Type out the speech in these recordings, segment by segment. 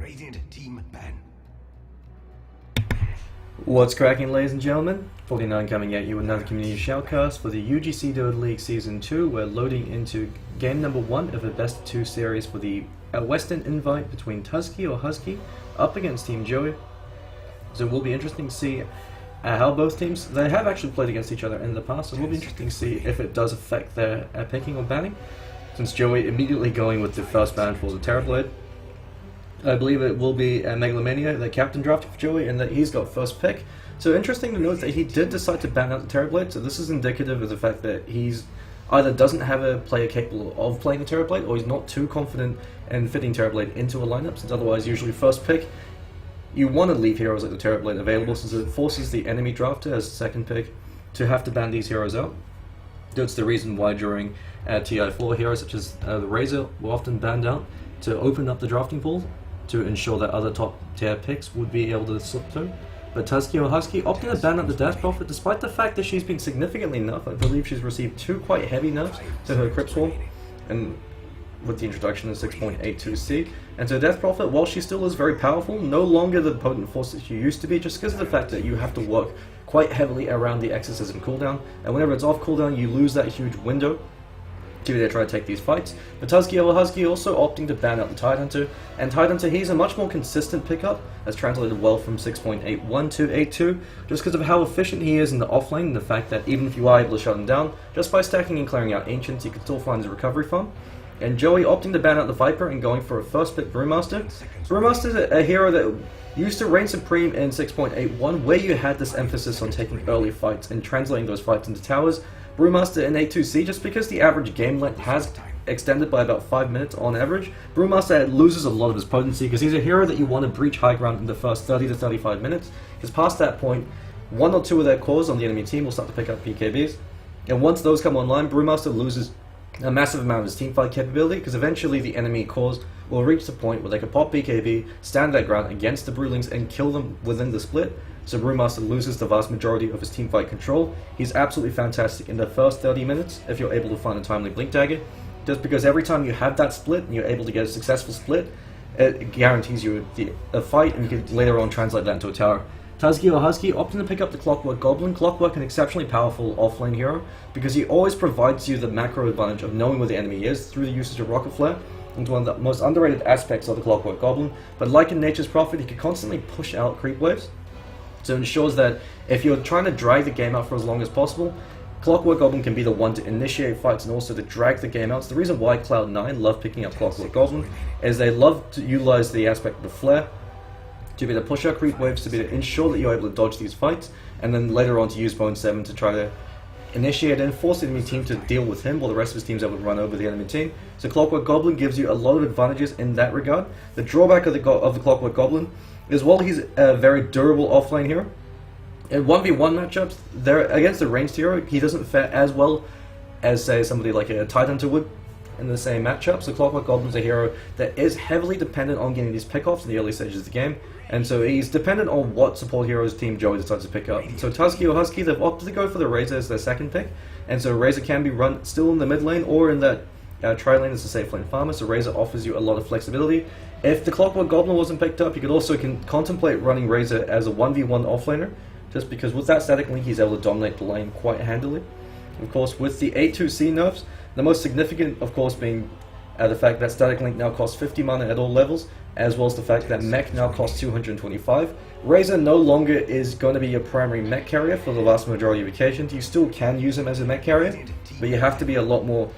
Radiant team ban. What's cracking, ladies and gentlemen? FortyeniN coming at you with another community shoutcast for the UGC Dota League Season 2. We're loading into game number 1 of a best of 2 series for the Western invite between Tuzki or Husky up against Team Joey. So it will be interesting to see how both teams, they have actually played against each other in the past, so it will be interesting to see if it does affect their picking or banning. Since Joey immediately going with the first ban for the Terrorblade. I believe it will be Megalomania, the captain drafted for Joey, and that he's got first pick. So interesting to note that he did decide to ban out the Terrorblade, so this is indicative of the fact that he's either doesn't have a player capable of playing the Terrorblade, or he's not too confident in fitting Terrorblade into a lineup, since otherwise usually first pick, you want to leave heroes like the Terrorblade available, since it forces the enemy drafter as second pick to have to ban these heroes out. That's the reason why during TI4 heroes such as the Razor were often banned out, to open up the drafting pool, to ensure that other top tier picks would be able to slip through. But Tuzki or Husky opting to ban out the Death Prophet despite the fact that she's been significantly nerfed. I believe she's received 2 quite heavy nerfs to her Crypt Swarm, and with the introduction of 6.82c. And so Death Prophet, while she still is very powerful, no longer the potent force that she used to be, just because of the fact that you have to work quite heavily around the Exorcism cooldown, and whenever it's off cooldown you lose that huge window to be there to try to take these fights. But Tuzki or Husky also opting to ban out the Tidehunter, and Tidehunter, he's a much more consistent pickup, as translated well from 6.81 to 8.2, just because of how efficient he is in the offlane, and the fact that even if you are able to shut him down, just by stacking and clearing out Ancients, you can still find his recovery farm. And Joey opting to ban out the Viper and going for a first pick Brewmaster. Brewmaster is a hero that used to reign supreme in 6.81, where you had this emphasis on taking early fights and translating those fights into towers. Brewmaster in 8.2c, just because the average game length has extended by about 5 minutes on average, Brewmaster loses a lot of his potency, because he's a hero that you want to breach high ground in the first 30 to 35 minutes, because past that point, 1 or 2 of their cores on the enemy team will start to pick up PKBs, and once those come online, Brewmaster loses a massive amount of his teamfight capability, because eventually the enemy cores will reach the point where they can pop BKB, stand their ground against the Brewlings, and kill them within the split. So Brewmaster loses the vast majority of his teamfight control. He's absolutely fantastic in the first 30 minutes if you're able to find a timely Blink Dagger, just because every time you have that split and you're able to get a successful split, it guarantees you a fight, and you can later on translate that into a tower. Tuzki or Husky opting to pick up the Clockwork Goblin. Clockwork, an exceptionally powerful offlane hero, because he always provides you the macro advantage of knowing where the enemy is through the usage of Rocket Flare. It's one of the most underrated aspects of the Clockwork Goblin, but like in Nature's Prophet, he can constantly push out creep waves. So it ensures that if you're trying to drag the game out for as long as possible, Clockwork Goblin can be the one to initiate fights and also to drag the game out. So the reason why Cloud9 love picking up Clockwork Goblin is they love to utilize the aspect of the flare to be able to push out creep waves, to be able to ensure that you're able to dodge these fights, and then later on to use Bone 7 to try to initiate and force the enemy team to deal with him while the rest of his team's able to run over the enemy team. So Clockwork Goblin gives you a lot of advantages in that regard. The drawback of the Clockwork Goblin is while he's a very durable offlane hero, in 1v1 matchups, against the ranged hero, he doesn't fare as well as, say, somebody like a Tidehunter would in the same matchup. So Clockwork Goblin's a hero that is heavily dependent on getting these pickoffs in the early stages of the game, and so he's dependent on what support heroes Team Joey decides to pick up. So Tuzki or Husky, they've opted to go for the Razor as their second pick, and so Razor can be run still in the mid lane or in that tri-lane as a safe lane farmer, so Razor offers you a lot of flexibility. If the Clockwork Goblin wasn't picked up, you could also contemplate running Razor as a 1v1 offlaner, just because with that static link he's able to dominate the lane quite handily. Of course, with the 8.2c nerfs, the most significant of course being the fact that static link now costs 50 mana at all levels, as well as the fact that mech now costs 225. Razor no longer is going to be your primary mech carrier for the vast majority of occasions. You still can use him as a mech carrier, but you have to be a lot more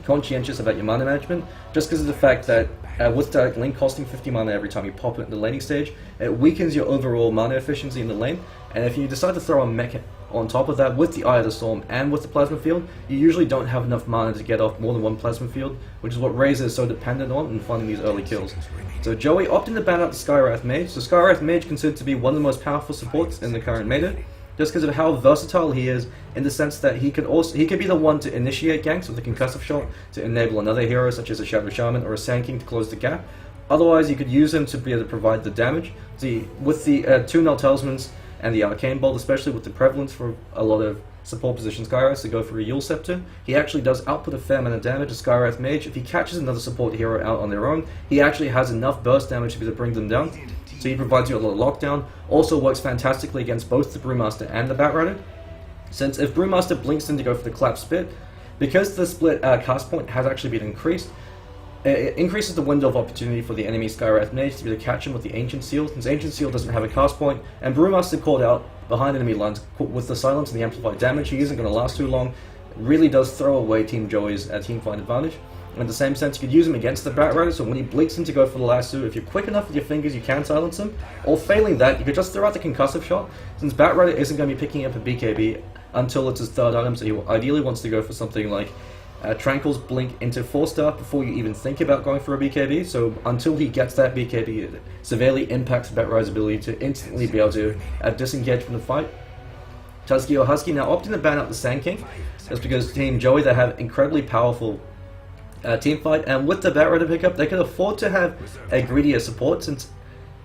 conscientious about your mana management, just because of the fact that with Static Link costing 50 mana every time you pop it in the laning stage, it weakens your overall mana efficiency in the lane, and if you decide to throw a mech on top of that with the Eye of the Storm and with the Plasma Field, you usually don't have enough mana to get off more than one Plasma Field, which is what Razor is so dependent on in finding these early kills. So Joey opting to ban out the Skywrath Mage. So Skywrath Mage considered to be one of the most powerful supports in the current meta, just because of how versatile he is, in the sense that he can be the one to initiate ganks with a concussive shot to enable another hero such as a Shadow Shaman or a Sand King to close the gap. Otherwise, you could use him to be able to provide the damage. With the 2 Null Talismans and the Arcane Bolt, especially with the prevalence for a lot of support position Skywrath to go for a Yule Scepter. He actually does output a fair amount of damage to Skywrath Mage. If he catches another support hero out on their own, he actually has enough burst damage to be able to bring them down. So he provides you a lot of lockdown. Also works fantastically against both the Brewmaster and the Batrider. Since if Brewmaster blinks in to go for the Clap Spit, because the split cast point has actually been increased, it increases the window of opportunity for the enemy Skywrath Mage to be able to catch him with the Ancient Seal, since Ancient Seal doesn't have a cast point, and Brewmaster called out behind enemy lines with the silence and the amplified damage. He isn't going to last too long. It really does throw away Team Joey's team fight advantage. And in the same sense, you could use him against the Batrider, so when he blinks in to go for the lasso, if you're quick enough with your fingers, you can silence him. Or failing that, you could just throw out the concussive shot, since Batrider isn't going to be picking up a BKB until it's his third item, so he ideally wants to go for something like Tranquil's Blink into 4-star before you even think about going for a BKB, so until he gets that BKB, it severely impacts Batrider's ability to instantly be able to disengage from the fight. Tuzki or Husky now opting to ban out the Sand King. That's because Team Joey, they have incredibly powerful team fight, and with the Batrider pickup, they can afford to have a greedier support, since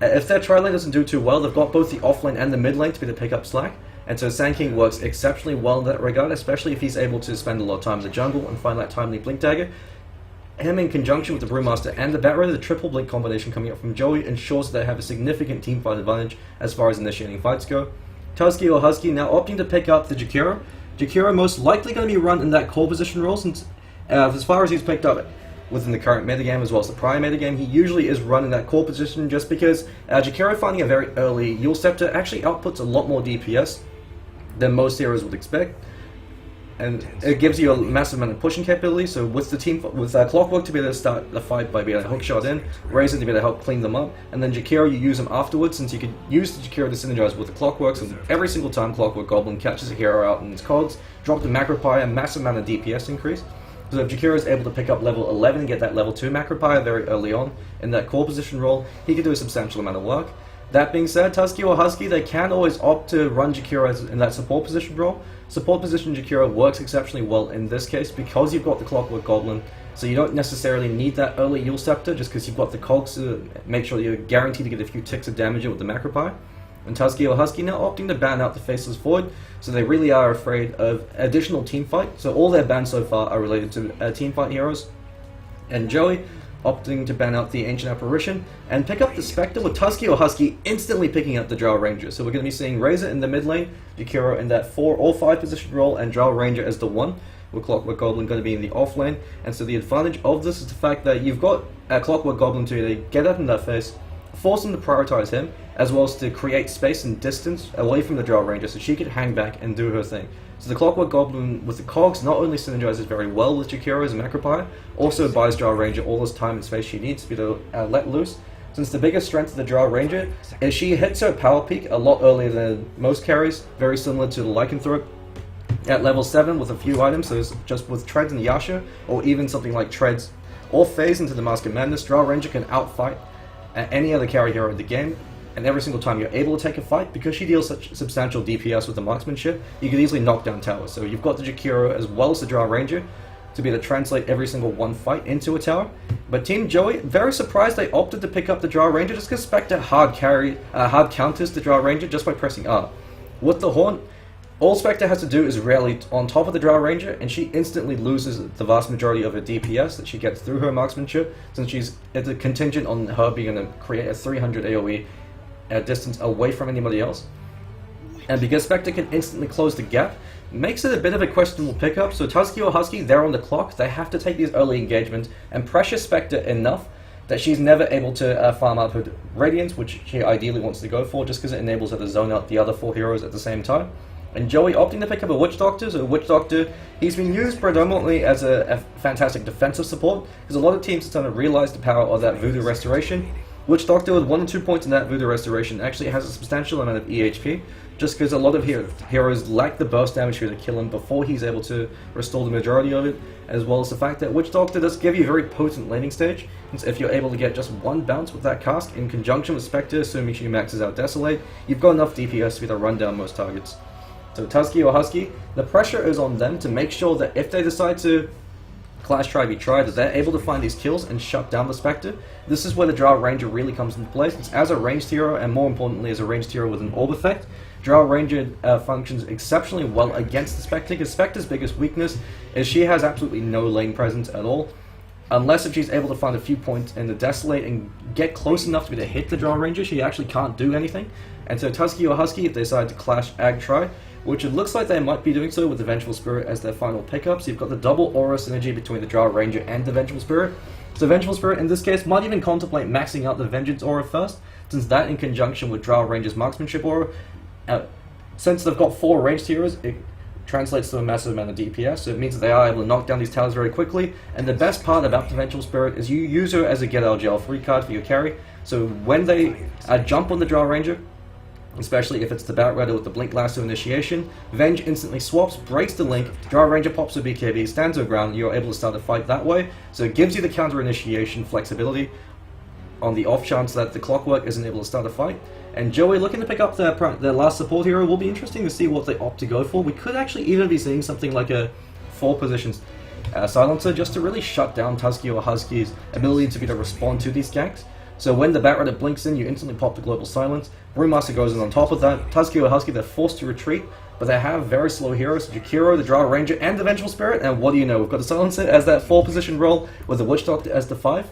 if their tri-lane doesn't do too well, they've got both the off-lane and the mid-lane to be able to pick up slack. And so Sand King works exceptionally well in that regard, especially if he's able to spend a lot of time in the jungle and find that timely Blink Dagger. Him in conjunction with the Brewmaster and the Batrider, the triple Blink combination coming up from Joey ensures that they have a significant team fight advantage as far as initiating fights go. Tuzki or Husky now opting to pick up the Jakiro. Jakiro most likely going to be run in that core position role, since as far as he's picked up within the current metagame as well as the prior metagame, he usually is run in that core position just because Jakiro finding a very early Yule Scepter actually outputs a lot more DPS than most heroes would expect, and it gives you a massive amount of pushing capability. So with the team, with Clockwork to be able to start the fight by being able to hookshot in, Razor to be able to help clean them up, and then Jakiro you use him afterwards, since you could use the Jakiro to synergize with the Clockwork. So every single time Clockwork Goblin catches a hero out in his cogs, drop the Macropie, a massive amount of DPS increase. So if Jakiro is able to pick up level 11 and get that level 2 Macropie very early on in that core position role, he could do a substantial amount of work. That being said, Tuzki or Husky, they can always opt to run Jakiro in that support position role. Support position Jakiro works exceptionally well in this case because you've got the Clockwork Goblin, so you don't necessarily need that early Yule Scepter just because you've got the cogs to make sure you're guaranteed to get a few ticks of damage with the Macropie. And Tuzki or Husky now opting to ban out the Faceless Void, so they really are afraid of additional teamfight. So all their bans so far are related to teamfight heroes. And Joey opting to ban out the Ancient Apparition and pick up the Spectre, with Tuzki or Husky instantly picking up the Drow Ranger. So we're going to be seeing Razor in the mid lane, Jakiro in that 4 or 5 position role, and Drow Ranger as the 1, with Clockwork Goblin going to be in the off lane. And so the advantage of this is the fact that you've got Clockwork Goblin to get up in that face, force him to prioritize him, as well as to create space and distance away from the Drow Ranger so she could hang back and do her thing. So the Clockwork Goblin with the cogs not only synergizes very well with Jakiro as a Macropie, also buys Drow Ranger all this time and space she needs to be able to let loose. Since the biggest strength of the Drow Ranger is she hits her power peak a lot earlier than most carries, very similar to the Lycanthrope at level 7 with a few items, so it's just with Treads and Yasha, or even something like Treads or Phase into the Mask of Madness, Drow Ranger can outfight any other carry hero in the game. And every single time you're able to take a fight, because she deals such substantial DPS with the marksmanship, you can easily knock down towers. So you've got the Jakiro as well as the Drow Ranger to be able to translate every single one fight into a tower. But Team Joey, very surprised they opted to pick up the Drow Ranger just because Spectre hard counters the Drow Ranger just by pressing R. With the Horn, all Spectre has to do is rally on top of the Drow Ranger, and she instantly loses the vast majority of her DPS that she gets through her marksmanship, since she's at the contingent on her being able to create a 300 AoE distance away from anybody else. And because Spectre can instantly close the gap, makes it a bit of a questionable pickup. So Tuzki or Husky, they're on the clock, they have to take these early engagements and pressure Spectre enough that she's never able to farm out her Radiance, which she ideally wants to go for, just because it enables her to zone out the other 4 heroes at the same time. And Joey opting to pick up a Witch Doctor. So Witch Doctor, he's been used predominantly as a fantastic defensive support, because a lot of teams are starting to realize the power of that Voodoo Restoration. Witch Doctor with 1 or 2 points in that Voodoo Restoration actually has a substantial amount of EHP, just because a lot of heroes lack the burst damage here to kill him before he's able to restore the majority of it, as well as the fact that Witch Doctor does give you a very potent laning stage, since if you're able to get just 1 bounce with that cast in conjunction with Spectre, assuming she maxes out Desolate, you've got enough DPS to be able to run down most targets. So Tuzki or Husky, the pressure is on them to make sure that if they decide to Clash Try Be Try, that they're able to find these kills and shut down the Spectre. This is where the Drow Ranger really comes into play, since as a ranged hero, and more importantly as a ranged hero with an orb effect, Drow Ranger functions exceptionally well against the Spectre, because Spectre's biggest weakness is she has absolutely no lane presence at all. Unless if she's able to find a few points in the Desolate and get close enough to be able to hit the Drow Ranger, she actually can't do anything. And so Tuzki or Husky, if they decide to clash Ag Tri, which it looks like they might be doing so with the Vengeful Spirit as their final pickup, so you've got the double aura synergy between the Drow Ranger and the Vengeful Spirit. So Vengeful Spirit in this case might even contemplate maxing out the Vengeance aura first, since that in conjunction with Drow Ranger's Marksmanship aura, since they've got 4 ranged heroes, it translates to a massive amount of DPS, so it means that they are able to knock down these towers very quickly. And the best part about the Vengeful Spirit is you use her as a get out of jail free card for your carry. So when they jump on the Drow Ranger, especially if it's the Bat Rider with the Blink Lasso initiation, Venge instantly swaps, breaks the link, Drow Ranger pops a BKB, stands her ground, you're able to start a fight that way. So it gives you the counter initiation flexibility on the off chance that the Clockwork isn't able to start a fight. And Joey looking to pick up their last support hero. Will be interesting to see what they opt to go for. We could actually even be seeing something like a 4-position silencer just to really shut down Tuzki or Husky's ability to be able to respond to these ganks. So when the Bat Rider blinks in, you instantly pop the Global Silence. Brewmaster goes in on top of that. Tuzki or Husky, they're forced to retreat, but they have very slow heroes, Jakiro, the Drow Ranger, and the Vengeful Spirit. And what do you know? We've got the Silencer as that 4-position role with the Witch Doctor as the 5.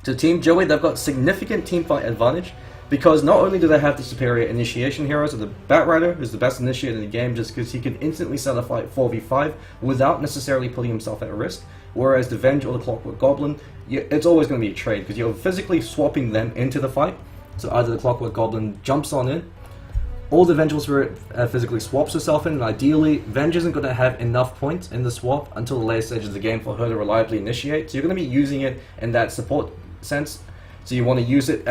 So Team Joey, they've got significant teamfight advantage, because not only do they have the superior initiation heroes of the Bat Rider, who's the best initiator in the game just because he can instantly set a fight 4v5 without necessarily putting himself at risk, whereas the Venge or the Clockwork Goblin, it's always going to be a trade because you're physically swapping them into the fight. So either the Clockwork Goblin jumps on in, or the Vengeful Spirit physically swaps herself in, and ideally Venge isn't going to have enough points in the swap until the later stages of the game for her to reliably initiate, so you're going to be using it in that support sense. So you want to use it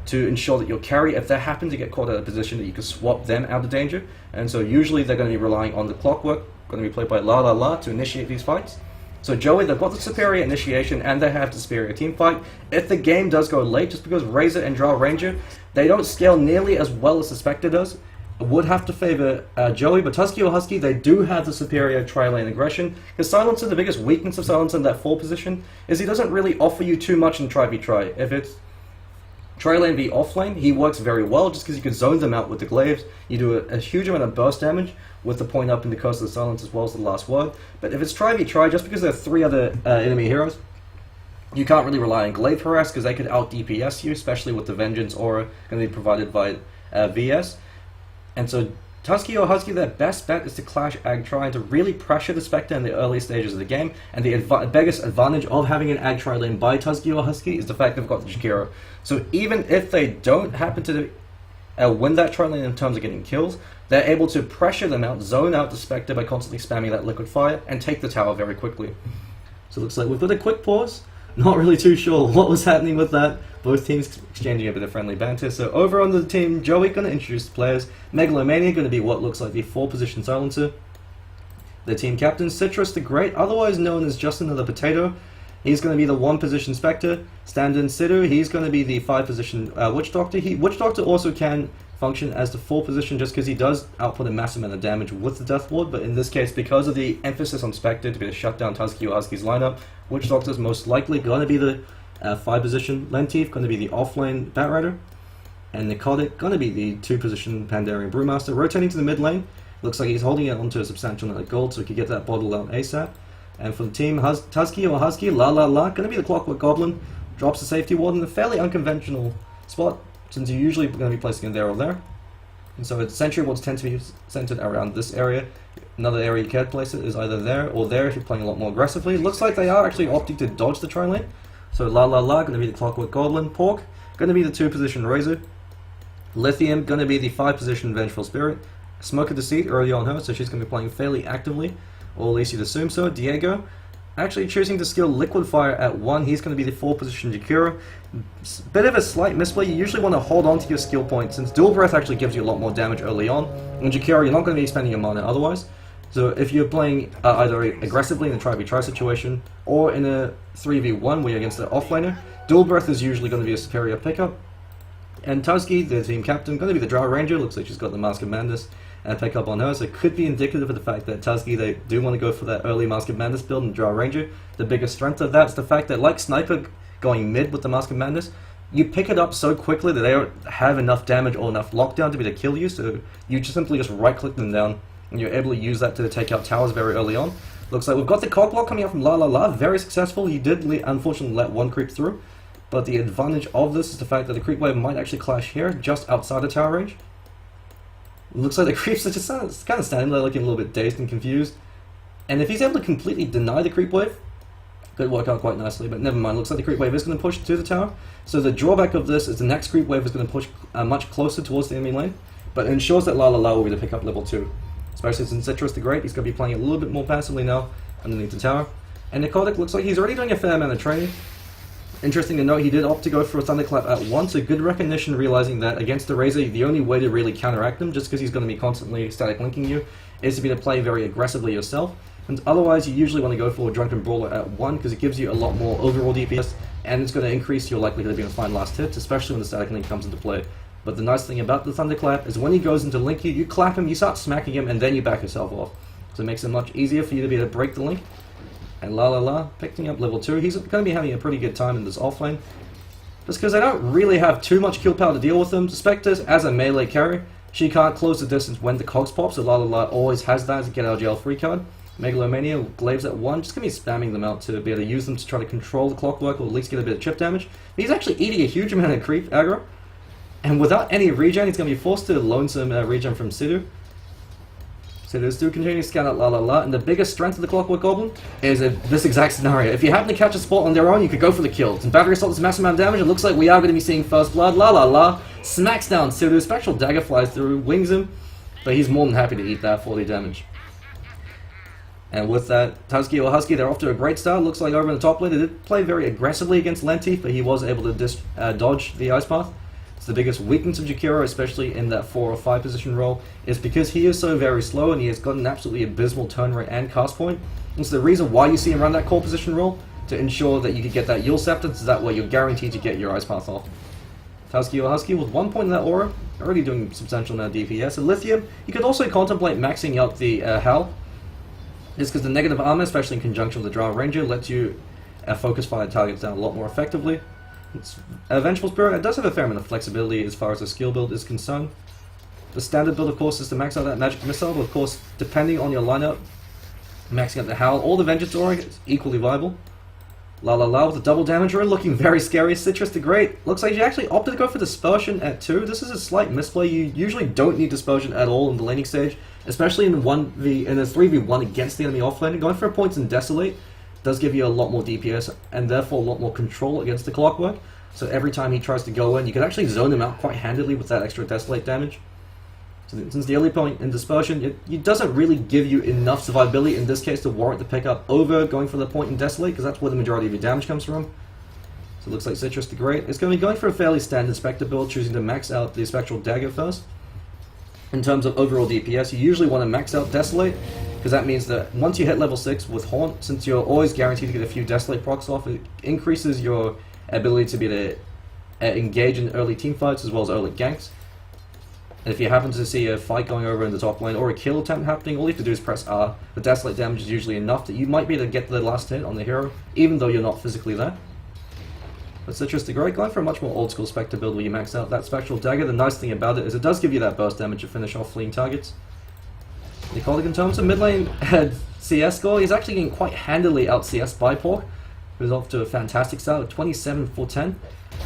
to ensure that your carry, if they happen to get caught out of position, that you can swap them out of danger. And so usually they're going to be relying on the Clockwork, going to be played by La La La to initiate these fights. So Joey, they've got the superior initiation and they have the superior team fight. If the game does go late, just because Razor and Drow Ranger, they don't scale nearly as well as the Spectre does, would have to favor Joey, but Tuzki or Husky, they do have the superior tri-lane aggression, because Silencer, the biggest weakness of Silencer in that 4 position, is he doesn't really offer you too much in tri-v-tri. If it's tri-lane v off-lane, he works very well, just because you can zone them out with the glaives, you do a huge amount of burst damage, with the point up in the Curse of the Silence as well as the last word. But if it's tri-v-tri, just because there are 3 other enemy heroes, you can't really rely on glaive harass, because they could out-DPS you, especially with the Vengeance aura going to be provided by VS. And so Tuzki or Husky, their best bet is to clash Ag Tri and to really pressure the Spectre in the early stages of the game. And the biggest advantage of having an Ag Tri lane by Tuzki or Husky is the fact they've got the Jakiro. So even if they don't happen to win that Tri lane in terms of getting kills, they're able to pressure them out, zone out the Spectre by constantly spamming that Liquid Fire, and take the tower very quickly. So it looks like we've got a quick pause. Not really too sure what was happening with that. Both teams exchanging a bit of friendly banter. So over on the team Joey, going to introduce the players. Megalomania going to be what looks like the 4-position silencer. The team captain, Citrus the Great, otherwise known as Just Another Potato. He's going to be the 1-position Spectre. Stand-in Sidhu, he's going to be the 5-position Witch Doctor. Witch Doctor also can function as the 4-position just because he does output a massive amount of damage with the Death Ward, but in this case, because of the emphasis on Spectre to be able to shut down Tuzki or Husky's lineup, Witch Doctor's most likely going to be the 5-position Lenteef, going to be the off-lane Bat Rider, and Nicotic going to be the 2-position Pandarian Brewmaster, rotating to the mid lane. Looks like he's holding it onto a substantial amount of gold so he can get that bottle out ASAP. And for the team, Tuzki or Husky, La La La, going to be the Clockwork Goblin, drops the Safety Ward in a fairly unconventional spot, since you're usually going to be placing it there or there. And so its Sentry Wards tend to be centered around this area. Another area you can place it is either there or there if you're playing a lot more aggressively. Looks like they are actually opting to dodge the tri-lane. So La La La, going to be the Clockwork Goblin. Pork, going to be the 2-position Razor. Lithium, going to be the 5-position Vengeful Spirit. Smoke of Deceit early on her, so she's going to be playing fairly actively, or at least you'd assume so. Diego, actually choosing to skill Liquid Fire at 1, he's going to be the 4-position Jakiro. Bit of a slight misplay, you usually want to hold on to your skill point, since Dual Breath actually gives you a lot more damage early on. In Jakiro, you're not going to be spending your mana otherwise. So if you're playing either aggressively in a try-v-try situation, or in a 3v1 where you're against the offlaner, Dual Breath is usually going to be a superior pickup. And Tuzki, the team captain, going to be the Drow Ranger. Looks like she's got the Mask of Madness and pick up on her, so it could be indicative of the fact that Tuzki, they do want to go for that early Mask of Madness build and Drow Ranger. The biggest strength of that is the fact that, like Sniper going mid with the Mask of Madness, you pick it up so quickly that they don't have enough damage or enough lockdown to be able to kill you, so you just simply just right-click them down, and you're able to use that to take out towers very early on. Looks like we've got the cock block coming out from La La La, very successful. He did unfortunately let one creep through, but the advantage of this is the fact that the creep wave might actually clash here, just outside of tower range. Looks like the creeps are just kind of standing there looking a little bit dazed and confused. And if he's able to completely deny the creep wave, could work out quite nicely, but never mind. Looks like the creep wave is going to push to the tower. So the drawback of this is the next creep wave is going to push much closer towards the enemy lane, but it ensures that La La La will be able to pick up level 2. Especially since Citrus the Great, he's going to be playing a little bit more passively now underneath the tower. And Nicotic looks like he's already doing a fair amount of training. Interesting to note, he did opt to go for a Thunderclap at once, a good recognition, realizing that against the Razor, the only way to really counteract him, just because he's going to be constantly static linking you, is to be to play very aggressively yourself. And otherwise, you usually want to go for a Drunken Brawler at 1, because it gives you a lot more overall DPS, and it's going to increase your likelihood of being able to find last hits, especially when the static link comes into play. But the nice thing about the Thunderclap is when he goes into link you, you clap him, you start smacking him, and then you back yourself off. So it makes it much easier for you to be able to break the link. And La La La, picking up level 2, he's going to be having a pretty good time in this offlane. Just because I don't really have too much kill power to deal with them. Spectres, as a melee carry, she can't close the distance when the cogs pop, so La La La always has that as a get out of jail free card. Megalomania, Glaives at 1, just going to be spamming them out to be able to use them to try to control the clockwork or at least get a bit of chip damage. But he's actually eating a huge amount of creep aggro. And without any regen, he's going to be forced to loan some regen from Sidhu. Sidhu's still continuing to scout out La La La, and the biggest strength of the Clockwork Goblin is this exact scenario. If you happen to catch a spot on their own, you could go for the kill. And Battery Assault does a massive amount of damage. It looks like we are going to be seeing First Blood. La La La smacks down Sidhu. Spectral Dagger flies through, wings him, but he's more than happy to eat that 40 damage. And with that, Tuzki or Husky, they're off to a great start. Looks like over in the top lane, they did play very aggressively against Lenti, but he was able to dodge the Ice Path. It's the biggest weakness of Jakiro, especially in that 4 or 5 position role, is because he is so very slow and he has got an absolutely abysmal turn rate and cast point. And so the reason why you see him run that core position role, to ensure that you can get that Yule Scepter, so that way you're guaranteed to get your Ice Path off. Tuzki or Husky with 1 point in that aura, already doing substantial amount of DPS. And Lithium, you could also contemplate maxing out the Hell, just because the negative armor, especially in conjunction with the Drow Ranger, lets you focus fire targets down a lot more effectively. It's Vengeful Spirit, it does have a fair amount of flexibility as far as the skill build is concerned. The standard build, of course, is to max out that Magic Missile, but of course, depending on your lineup, maxing out the Howl or the Vengeance Aura is equally viable. La La La with a double damage rune, looking very scary. Citrus the Great, looks like she actually opted to go for Dispersion at 2. This is a slight misplay. You usually don't need Dispersion at all in the laning stage, especially in a 3v1 against the enemy offlane. Going for a Poison Desolate does give you a lot more DPS and therefore a lot more control against the Clockwork. So every time he tries to go in, you can actually zone him out quite handily with that extra Desolate damage. So since the early point in Dispersion, it doesn't really give you enough survivability in this case to warrant the pickup over going for the point in Desolate, because that's where the majority of your damage comes from. So it looks like Citrus the Great is going to be going for a fairly standard Spectre build, choosing to max out the Spectral Dagger first. In terms of overall DPS, you usually want to max out Desolate, because that means that once you hit level 6 with Haunt, since you're always guaranteed to get a few Desolate procs off, it increases your ability to be able to engage in early team fights as well as early ganks. And if you happen to see a fight going over in the top lane or a kill attempt happening, all you have to do is press R. The Desolate damage is usually enough that you might be able to get the last hit on the hero, even though you're not physically there. But Citrus the Great, going for a much more old school Spectre build where you max out that Spectral Dagger. The nice thing about it is it does give you that burst damage to finish off fleeing targets. Nicotic, in terms of mid lane CS score, he's actually getting quite handily out CS by Pork, who's off to a fantastic start with 27-4-10.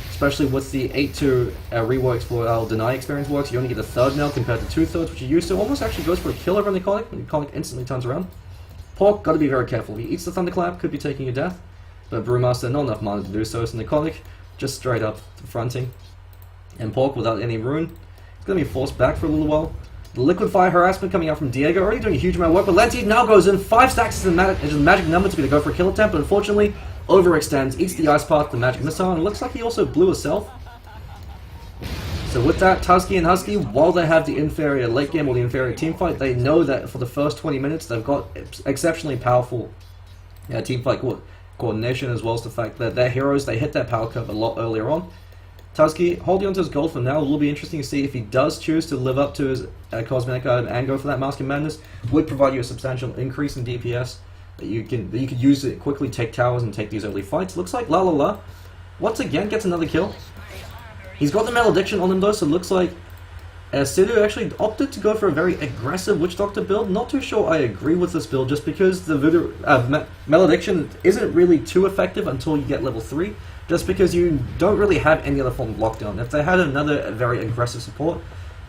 Especially with the 8-2 reworks for our Deny experience works, you only get a third now compared to 2/3, which you used to. Almost actually goes for a kill over Nicotic, and Nicotic instantly turns around. Pork, gotta be very careful. He eats the Thunderclap, could be taking a death, but Brewmaster, not enough mana to do so, so Nicotic just straight up fronting. And Pork, without any rune, is gonna be forced back for a little while. The Liquid Fire harassment coming out from Diego, already doing a huge amount of work, but Lenti now goes in, 5 stacks is the magic number to be to go for a kill attempt, but unfortunately, overextends, eats the Ice Path, the Magic Missile, and it looks like he also blew himself. So with that, Tuzki and Husky, while they have the inferior late game or the inferior team fight, they know that for the first 20 minutes they've got exceptionally powerful team fight coordination, as well as the fact that their heroes, they hit their power curve a lot earlier on. Tuzki holding onto his gold for now. It will be interesting to see if he does choose to live up to his cosmetic item and go for that Mask of Madness. Would provide you a substantial increase in DPS that you could use to quickly take towers and take these early fights. Looks like La La La once again gets another kill. He's got the Malediction on him though, so it looks like Sidhu actually opted to go for a very aggressive Witch Doctor build. Not too sure I agree with this build, just because the Voodoo, Malediction isn't really too effective until you get level 3, just because you don't really have any other form of lockdown. If they had another very aggressive support,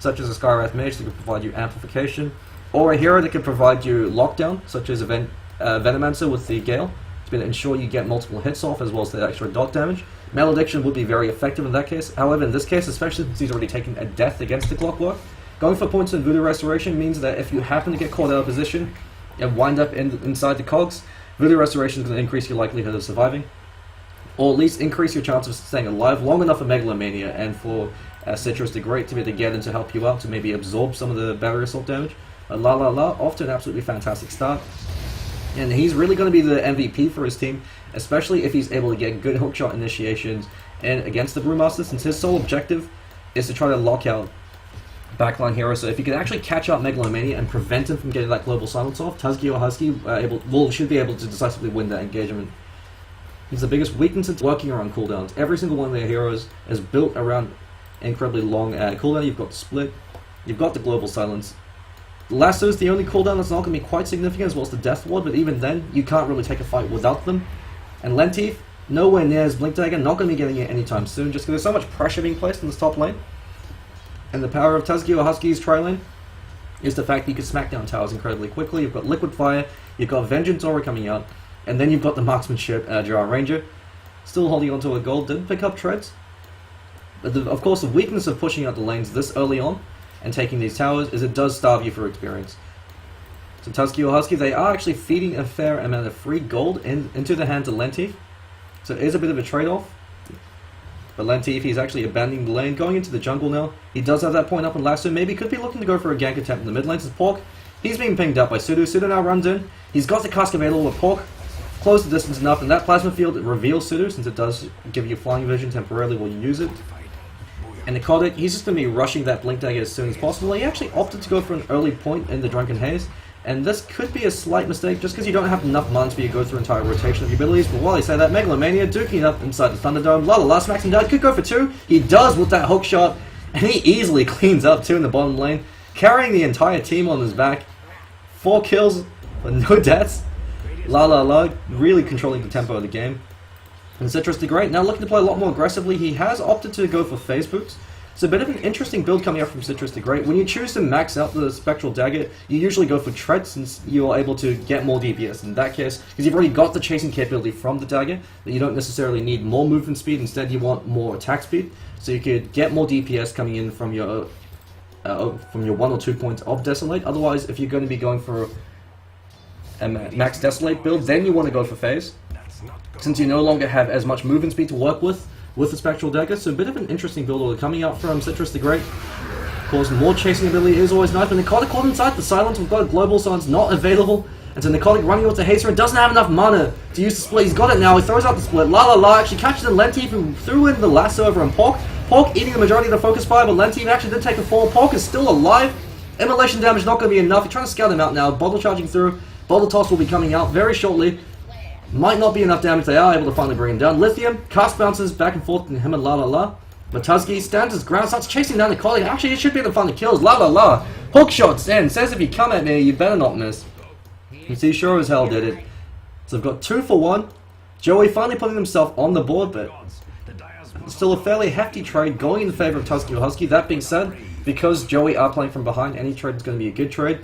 such as a Skywrath Mage that could provide you amplification, or a hero that could provide you lockdown, such as a Venomancer with the Gale, to ensure you get multiple hits off as well as the extra dot damage, Malediction would be very effective in that case. However, in this case, especially since he's already taken a death against the Clockwork, going for points in Voodoo Restoration means that if you happen to get caught out of position and wind up inside the cogs, Voodoo Restoration is going to increase your likelihood of surviving, or at least increase your chance of staying alive long enough for Megalomania and for Citrus the Great to be able to get in to help you out to maybe absorb some of the Barrier Assault damage. Off to an absolutely fantastic start. And he's really going to be the MVP for his team, especially if he's able to get good hookshot initiations and against the Brewmaster, since his sole objective is to try to lock out backline heroes. So if you can actually catch out Megalomania and prevent him from getting that global silence off, Tuzki or Husky should be able to decisively win that engagement. He's the biggest weakness in working around cooldowns. Every single one of their heroes is built around incredibly long cooldown. You've got the split, you've got the global silence. Lasso is the only cooldown that's not going to be quite significant, as well as the Death Ward, but even then, you can't really take a fight without them. And Lenteith, nowhere near his Blink Dagger, not going to be getting it anytime soon, just because there's so much pressure being placed in this top lane. And the power of Tuzki or Husky's tri-lane is the fact that you can smack down towers incredibly quickly. You've got Liquid Fire, you've got Vengeance Aura coming out, and then you've got the Marksmanship Jar Ranger. Still holding onto a gold, didn't pick up treads. But of course, the weakness of pushing out the lanes this early on and taking these towers is it does starve you for experience. So Tuzki or Husky, they are actually feeding a fair amount of free gold into the hands of Lenteith. So it is a bit of a trade-off. But Lenteith, he's actually abandoning the lane, going into the jungle now. He does have that point up in Lasso, maybe could be looking to go for a gank attempt in the mid lane. Since Pork, he's being pinged up by Sudo. Sudo now runs in. He's got the cask available with Pork. Close the distance enough, and that Plasma Field reveals Sudo, since it does give you flying vision temporarily while you use it. And Nicotic, he's just going to be rushing that Blink Dagger as soon as possible. He actually opted to go for an early point in the Drunken Haze, and this could be a slight mistake just because you don't have enough mana for you to go through entire rotation of your abilities. But while I say that, Megalomania duking up inside the Thunderdome. Smacks him down, could go for 2. He does with that hook shot, and he easily cleans up 2 in the bottom lane, carrying the entire team on his back. 4 kills, but no deaths. Really controlling the tempo of the game. And Citrus the Great, now looking to play a lot more aggressively. He has opted to go for Phase Boots. It's a bit of an interesting build coming up from Citrus the Great. When you choose to max out the Spectral Dagger, you usually go for Tread, since you are able to get more DPS in that case, because you've already got the chasing capability from the Dagger, that you don't necessarily need more movement speed, instead you want more attack speed, so you could get more DPS coming in from your 1 or 2 points of Desolate. Otherwise, if you're going to be going for a max Desolate build, then you want to go for Phase, since you no longer have as much movement speed to work with the Spectral Dagger. So a bit of an interesting build order coming out from Citrus the Great. Of course, more chasing ability is always nice, but Nicotic caught inside the silence. We've got a global silence not available, and so Nicotic running onto Hazer and doesn't have enough mana to use the split. He's got it now, he throws out the split. Actually catches in Lenteith, who threw in the lasso over on Pork. Pork eating the majority of the focus fire, but Lenteith actually did take a fall. Pork is still alive. Immolation damage not going to be enough. He's trying to scout him out now. Bottle charging through. Bottle Toss will be coming out very shortly. Might not be enough damage. They are able to finally bring him down. Lithium, cast bounces back and forth in him and But Tuzki stands his ground, starts chasing down the colleague. Actually, it should be able to find the kills. Hook shots in. Says if you come at me, you better not miss. You see, sure as hell did it. So they've got 2 for 1. Joey finally putting himself on the board, but still a fairly hefty trade going in favor of Tuzki or Husky. That being said, because Joey are playing from behind, any trade is going to be a good trade.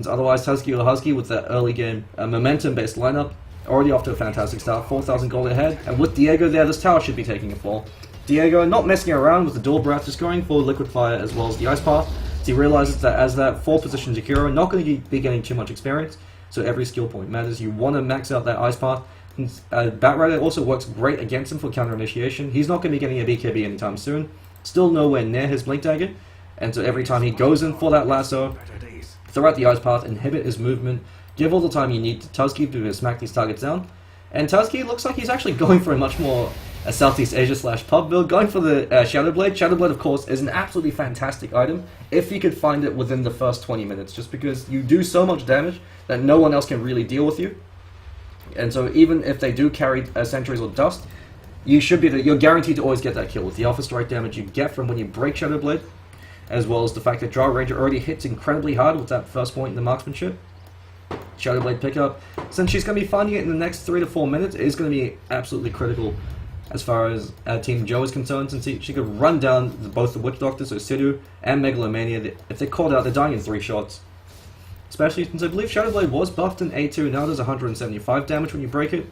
Otherwise, Tuzki or Husky with that early game momentum-based lineup, already off to a fantastic start, 4,000 gold ahead, and with Diego there, this tower should be taking a fall. Diego not messing around with the dual breath, just going for Liquid Fire as well as the Ice Path. So he realizes that as that 4 position hero, not going to be getting too much experience, so every skill point matters. You want to max out that Ice Path. Bat Rider also works great against him for counter initiation. He's not going to be getting a BKB anytime soon, still nowhere near his Blink Dagger, and so every time he goes in for that lasso, throw out the Ice Path, inhibit his movement, give all the time you need to Tuzki to smack these targets down. And Tuzki looks like he's actually going for a much more Southeast Asia / pub build, going for the Shadow Blade. Shadow Blade, of course, is an absolutely fantastic item if you could find it within the first 20 minutes, just because you do so much damage that no one else can really deal with you. And so even if they do carry sentries or dust, you're guaranteed to always get that kill with the Alpha Strike damage you get from when you break Shadow Blade, as well as the fact that Draw Ranger already hits incredibly hard with that first point in the marksmanship. Shadow Blade pickup, since she's going to be finding it in the next 3 to 4 minutes, it is going to be absolutely critical as far as Team Joe is concerned, since she could run down both the Witch Doctor, so Sidhu, and Megalomania. If they're called out, they're dying in 3 shots. Especially since I believe Shadow Blade was buffed in A2, now does 175 damage when you break it.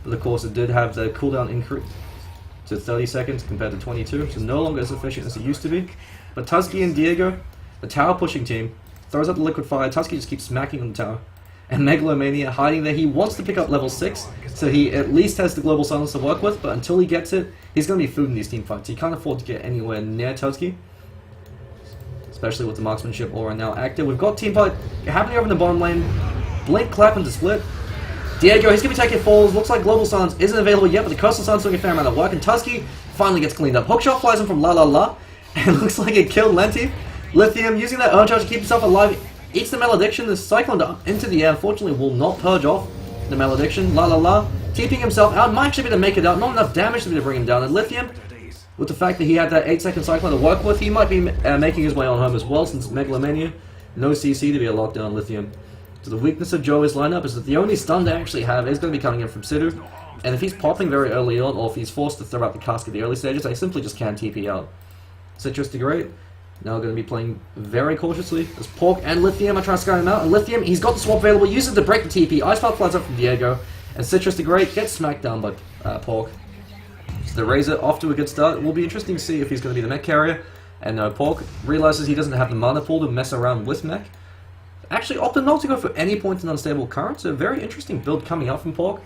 But of course it did have the cooldown increase to 30 seconds compared to 22, so no longer as efficient as it used to be. But Tuzki and Diego, the tower pushing team, throws out the liquid fire. Tuzki just keeps smacking on the tower. And Megalomania hiding there. He wants to pick up level 6, so he at least has the global silence to work with, but until he gets it, he's going to be food in these team fights. He can't afford to get anywhere near Tuzki, especially with the marksmanship aura now active. We've got team fight happening over in the bottom lane. Blink, clap, and to split. Diego, he's going to be taking falls. Looks like global silence isn't available yet, but the Coastal Silence doing a fair amount of work, and Tuzki finally gets cleaned up. Hookshot flies in from La La La, and looks like it killed Lenti. Lithium, using that urge charge to keep himself alive, eats the Malediction. The Cyclone into the air, unfortunately, will not purge off the Malediction. La La La, keeping himself out, might actually be able to make it out. Not enough damage to be able to bring him down. And Lithium, with the fact that he had that 8-second Cyclone to work with, he might be making his way on home as well, since Megalomania, no CC to be a lockdown Lithium. So the weakness of Joey's lineup is that the only stun they actually have is going to be coming in from Sidhu, and if he's popping very early on, or if he's forced to throw out the cask at the early stages, they simply just can't TP out. Citrus the Great, now going to be playing very cautiously, as Pork and Lithium are trying to scout him out, and Lithium, he's got the swap available, uses it to break the TP, Ice Path flies up from Diego, and Citrus the Great gets smacked down by Pork. So the Razor off to a good start. It will be interesting to see if he's going to be the mech carrier, and Pork realizes he doesn't have the mana pool to mess around with mech. Actually opted not to go for any point in Unstable Current, so a very interesting build coming out from Pork.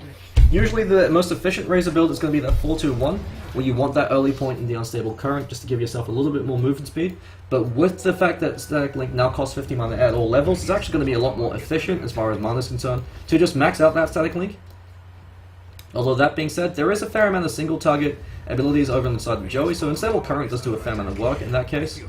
Usually the most efficient Razor build is going to be that 4-2-1, where you want that early point in the Unstable Current just to give yourself a little bit more movement speed. But with the fact that Static Link now costs 50 mana at all levels, it's actually going to be a lot more efficient as far as mana is concerned to just max out that Static Link. Although that being said, there is a fair amount of single target abilities over on the side of Joey, so Unstable Current does do a fair amount of work in that case.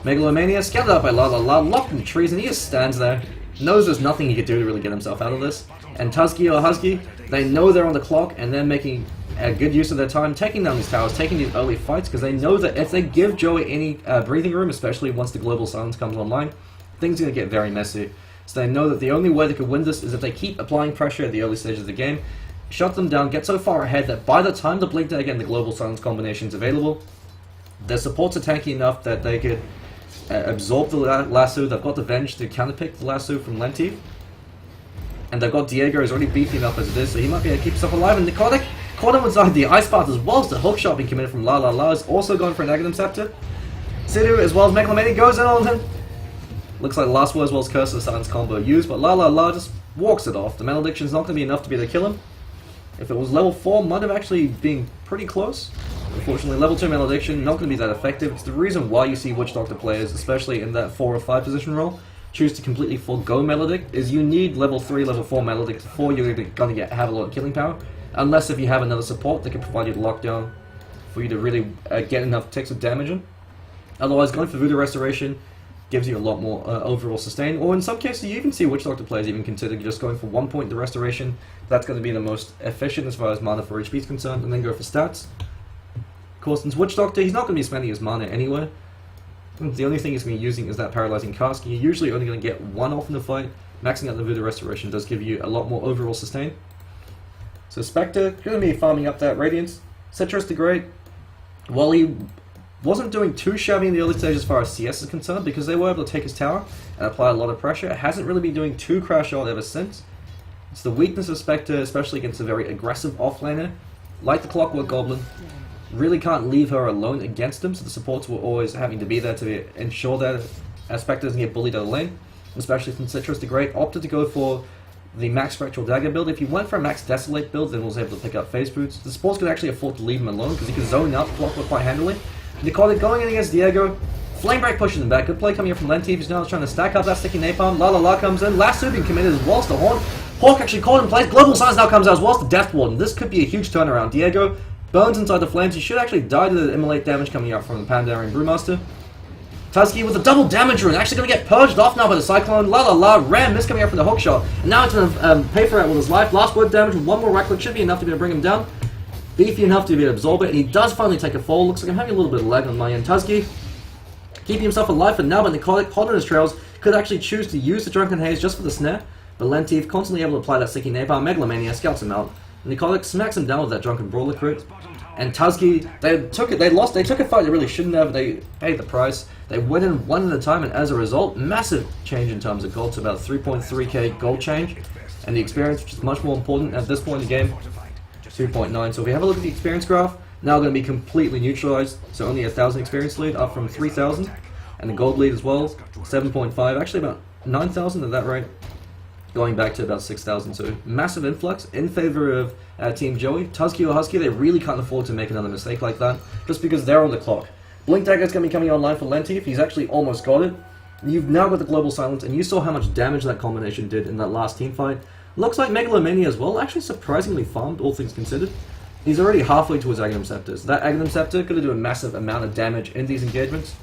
Megalomania, scattered out by La La La, locked in the trees, and he just stands there, knows there's nothing he could do to really get himself out of this. And Tuzki or Husky, they know they're on the clock, and they're making a good use of their time, taking down these towers, taking these early fights, because they know that if they give Joey any breathing room, especially once the global silence comes online, things are going to get very messy. So they know that the only way they could win this is if they keep applying pressure at the early stages of the game, shut them down, get so far ahead that by the time the Blink Dagger and the global silence combination is available, their supports are tanky enough that they could absorb the lasso. They've got the Venge to counterpick the lasso from Lenti. And they've got Diego, who's already beefy enough as it is, so he might be able to keep himself alive. And Nicotic caught him inside the Ice Path, as well as the hookshot being committed from La La La is also going for an Aghanim Scepter. Sidhu, as well as Megalomania, goes in on him. Looks like the last word as well as Curse of the Silence combo used, but La La La just walks it off. The Malediction is not going to be enough to be able to kill him. If it was level 4, might have actually been pretty close. Unfortunately, level 2 Malediction, not going to be that effective. It's the reason why you see Witch Doctor players, especially in that 4 or 5 position role, choose to completely forego Maledict, is you need level 3, level 4 Maledict before you're going to have a lot of killing power. Unless if you have another support that can provide you the lockdown for you to really get enough ticks of damage in. Otherwise, going for Voodoo Restoration gives you a lot more overall sustain, or in some cases you even see Witch Doctor players even consider just going for 1 point in the Restoration. That's going to be the most efficient as far as mana for HP is concerned, and then go for stats. Of course, since Witch Doctor, he's not going to be spending his mana anyway. The only thing he's going to be using is that Paralyzing Cask. You're usually only going to get 1 off in the fight. Maxing out the Voodoo Restoration does give you a lot more overall sustain. So Spectre, going to be farming up that Radiance. Citrus the Great, while he wasn't doing too shabby in the early stage as far as CS is concerned, because they were able to take his tower and apply a lot of pressure, it hasn't really been doing too crash out ever since. It's the weakness of Spectre, especially against a very aggressive offlaner, like the Clockwork Goblin. Really can't leave her alone against him, so the supports were always having to be there to ensure that Spectre doesn't get bullied out of the lane, especially since Citrus the Great opted to go for the Max Spectral Dagger build. If he went for a Max Desolate build, then was able to pick up Phase Boots. The supports could actually afford to leave him alone, because he could zone out Clockwork quite handily. Nicotic going in against Diego. Flame Break pushing him back. Good play coming here from Lenti. He's now trying to stack up that sticky napalm. La La La comes in. Lasso being committed as well as the Horn. Hawk actually caught in place. Global Silence now comes out as well as the Death Warden. This could be a huge turnaround. Diego burns inside the flames. He should actually die to the immolate damage coming out from the Pandarian Brewmaster. Tuzki with a double damage rune. Actually going to get purged off now by the Cyclone. La La La. Ram miss coming out from the hookshot. And now it's going to pay for it with his life. Last word damage with 1 more right click should be enough to be able to bring him down. beefy enough to be able to absorb it, and he does finally take a fall. Looks like I'm having a little bit of lag on my end. Tuzki keeping himself alive for now, but Necrotic, hot on his trails, could actually choose to use the Drunken Haze just for the snare, but Lenteef constantly able to apply that sticky napalm. Megalomania scouts him out. Necrotic smacks him down with that Drunken Brawler crit. And Tuzki, they took a fight they really shouldn't have, they paid the price. They went in one at a time, and as a result, massive change in terms of gold, to about 3.3k gold change. And the experience, which is much more important at this point in the game, 2.9. So if we have a look at the experience graph, now going to be completely neutralized, so only 1,000 experience lead, up from 3,000. And the gold lead as well, 7.5, actually about 9,000 at that rate, going back to about 6,000. So massive influx in favor of Team Joey. Tuzki or Husky, they really can't afford to make another mistake like that, just because they're on the clock. Blink Dagger's going to be coming online for Lenteef. He's actually almost got it. You've now got the Global Silence, and you saw how much damage that combination did in that last team fight. Looks like Megalomania as well, actually surprisingly farmed, all things considered. He's already halfway to his Aghanim Scepter, so that Aghanim Scepter going to do a massive amount of damage in these engagements.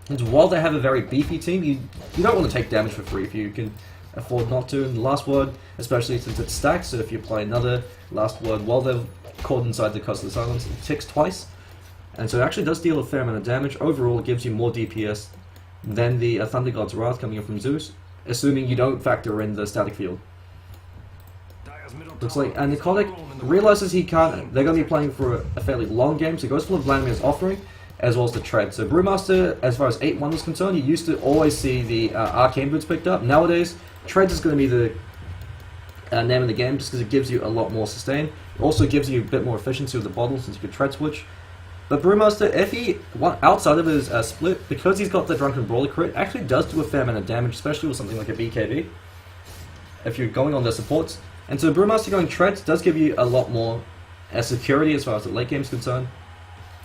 And while they have a very beefy team, you don't want to take damage for free if you can afford not to. And the last word, especially since it's stacked, so if you apply another last word while they're caught inside the Curse of the Silence, it ticks twice. And so it actually does deal a fair amount of damage. Overall, it gives you more DPS than the Thunder God's Wrath coming in from Zeus, assuming you don't factor in the static field. Looks like Necrotic realizes he can't. They're going to be playing for a fairly long game, so he goes for Vladimir's offering, as well as the Tread. So Brewmaster, as far as 8-1 is concerned, you used to always see the Arcane Boots picked up. Nowadays, Treads is going to be the name of the game, just because it gives you a lot more sustain. It also gives you a bit more efficiency with the bottle, since you could Tread switch. But Brewmaster, if he, outside of his split, because he's got the Drunken Brawler crit, actually does do a fair amount of damage, especially with something like a BKB, if you're going on the supports. And so Brewmaster going Treads does give you a lot more security as far as the late game is concerned,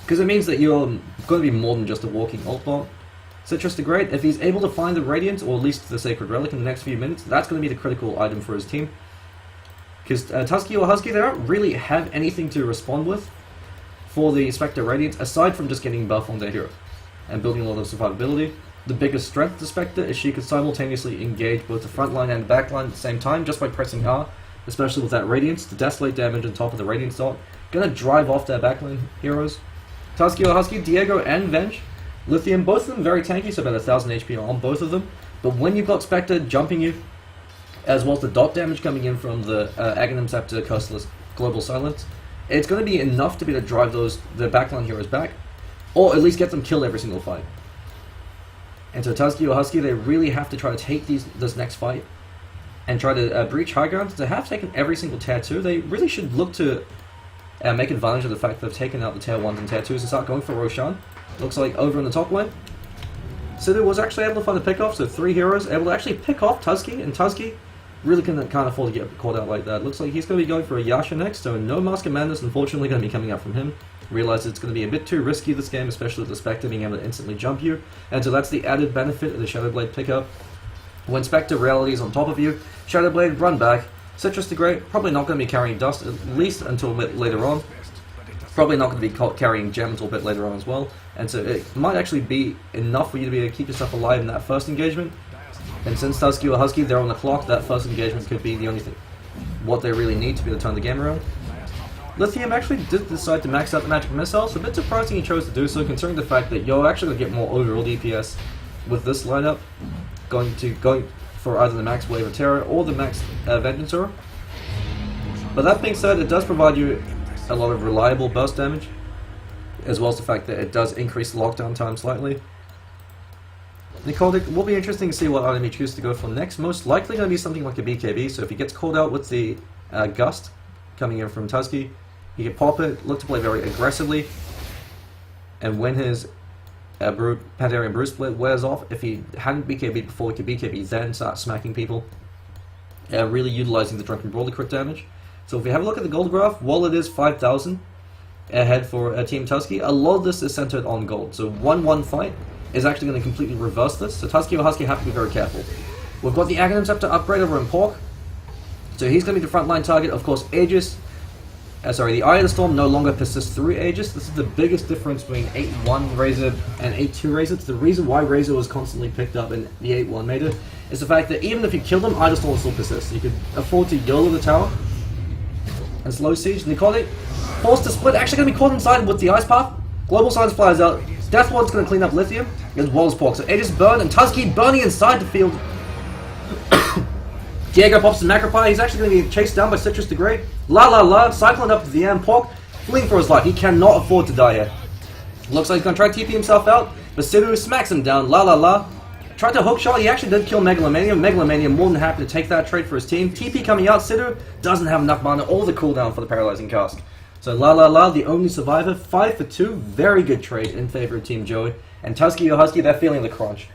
because it means that you're going to be more than just a walking ult bot. Citrus the Great, if he's able to find the Radiant, or at least the Sacred Relic in the next few minutes, that's going to be the critical item for his team. Because Tuzki or Husky, they don't really have anything to respond with for the Spectre Radiant, aside from just getting buff on their hero and building a lot of survivability. The biggest strength of the Spectre is she could simultaneously engage both the front line and the back line at the same time, just by pressing R, especially with that Radiance. The Desolate damage on top of the Radiance dot, gonna drive off their backline heroes. Tuzki or Husky, Diego and Venge, Lithium, both of them very tanky, so about 1,000 HP on both of them. But when you've got Spectre jumping you, as well as the dot damage coming in from the Aghanim Scepter, Curseless, Global Silence, it's going to be enough to be able to drive the backline heroes back, or at least get them killed every single fight. And so Tuzki or Husky, they really have to try to take this next fight and try to breach high ground. They have taken every single tier 2. They really should look to make advantage of the fact that they've taken out the tier 1s and tier 2s and start going for Roshan. Looks like over in the top lane, Sidhu was actually able to find a pick off, so 3 heroes able to actually pick off Tuzki, and Tuzki really can't afford to get caught out like that. Looks like he's going to be going for a Yasha next, so no Mask of Madness unfortunately going to be coming out from him. Realize it's going to be a bit too risky this game, especially with the Spectre being able to instantly jump you, and so that's the added benefit of the Shadowblade pickup. When Spectre reality is on top of you, Shadowblade, run back. Citrus the Great, probably not going to be carrying Dust, at least until a bit later on. Probably not going to be carrying Gem until a bit later on as well, and so it might actually be enough for you to be able to keep yourself alive in that first engagement. And since Tuzki or Husky, they're on the clock, that first engagement could be the only thing, what they really need to be able to turn the game around. Lithium actually did decide to max out the Magic Missile, so a bit surprising he chose to do so, considering the fact that you're actually going to get more overall DPS with this lineup, going for either the max Wave of Terror or the max Vengeance Aura. But that being said, it does provide you a lot of reliable burst damage, as well as the fact that it does increase lockdown time slightly. Necrotic will be interesting to see what item he chooses to go for next. Most likely going to be something like a BKB, so if he gets called out with the Gust coming in from Tuzki, he can pop it, look to play very aggressively, and when his Pandarian Brew Split wears off, if he hadn't BKB'd before, he could BKB then start smacking people, really utilizing the Drunken Brawler crit damage. So if we have a look at the gold graph, while it is 5,000 ahead for Team Tuzki, a lot of this is centered on gold. So 1-1 fight is actually going to completely reverse this, so Tuzki or Husky have to be very careful. We've got the Aghanim Scepter upgrade over in Pork, so he's going to be the frontline target. Of course, Aegis, the Eye of the Storm no longer persists through Aegis. This is the biggest difference between 8-1 Razor and 8-2 Razor. It's the reason why Razor was constantly picked up in the 8-1 meta, is the fact that even if you kill them, Eye of the Storm still persists. You could afford to YOLO the tower and slow siege. Necrotic Forced to split, actually going to be caught inside with the Ice Path. Global Silence flies out. Deathward's going to clean up Lithium, as well as Pork. So Aegis burn, and Tuzki burning inside the field. Diego pops the Macropie. He's actually going to be chased down by Citrus the Great. Cycling up to the end. Pork fleeing for his life. He cannot afford to die here. Looks like he's going to try to TP himself out, but Sidhu smacks him down. Tried to hookshot. He actually did kill Megalomania. Megalomania more than happy to take that trade for his team. TP coming out. Sidhu doesn't have enough mana or the cooldown for the paralyzing cast. So the only survivor, 5 for 2, very good trade in favor of Team Joey. And Tuzki or Husky, they're feeling the crunch.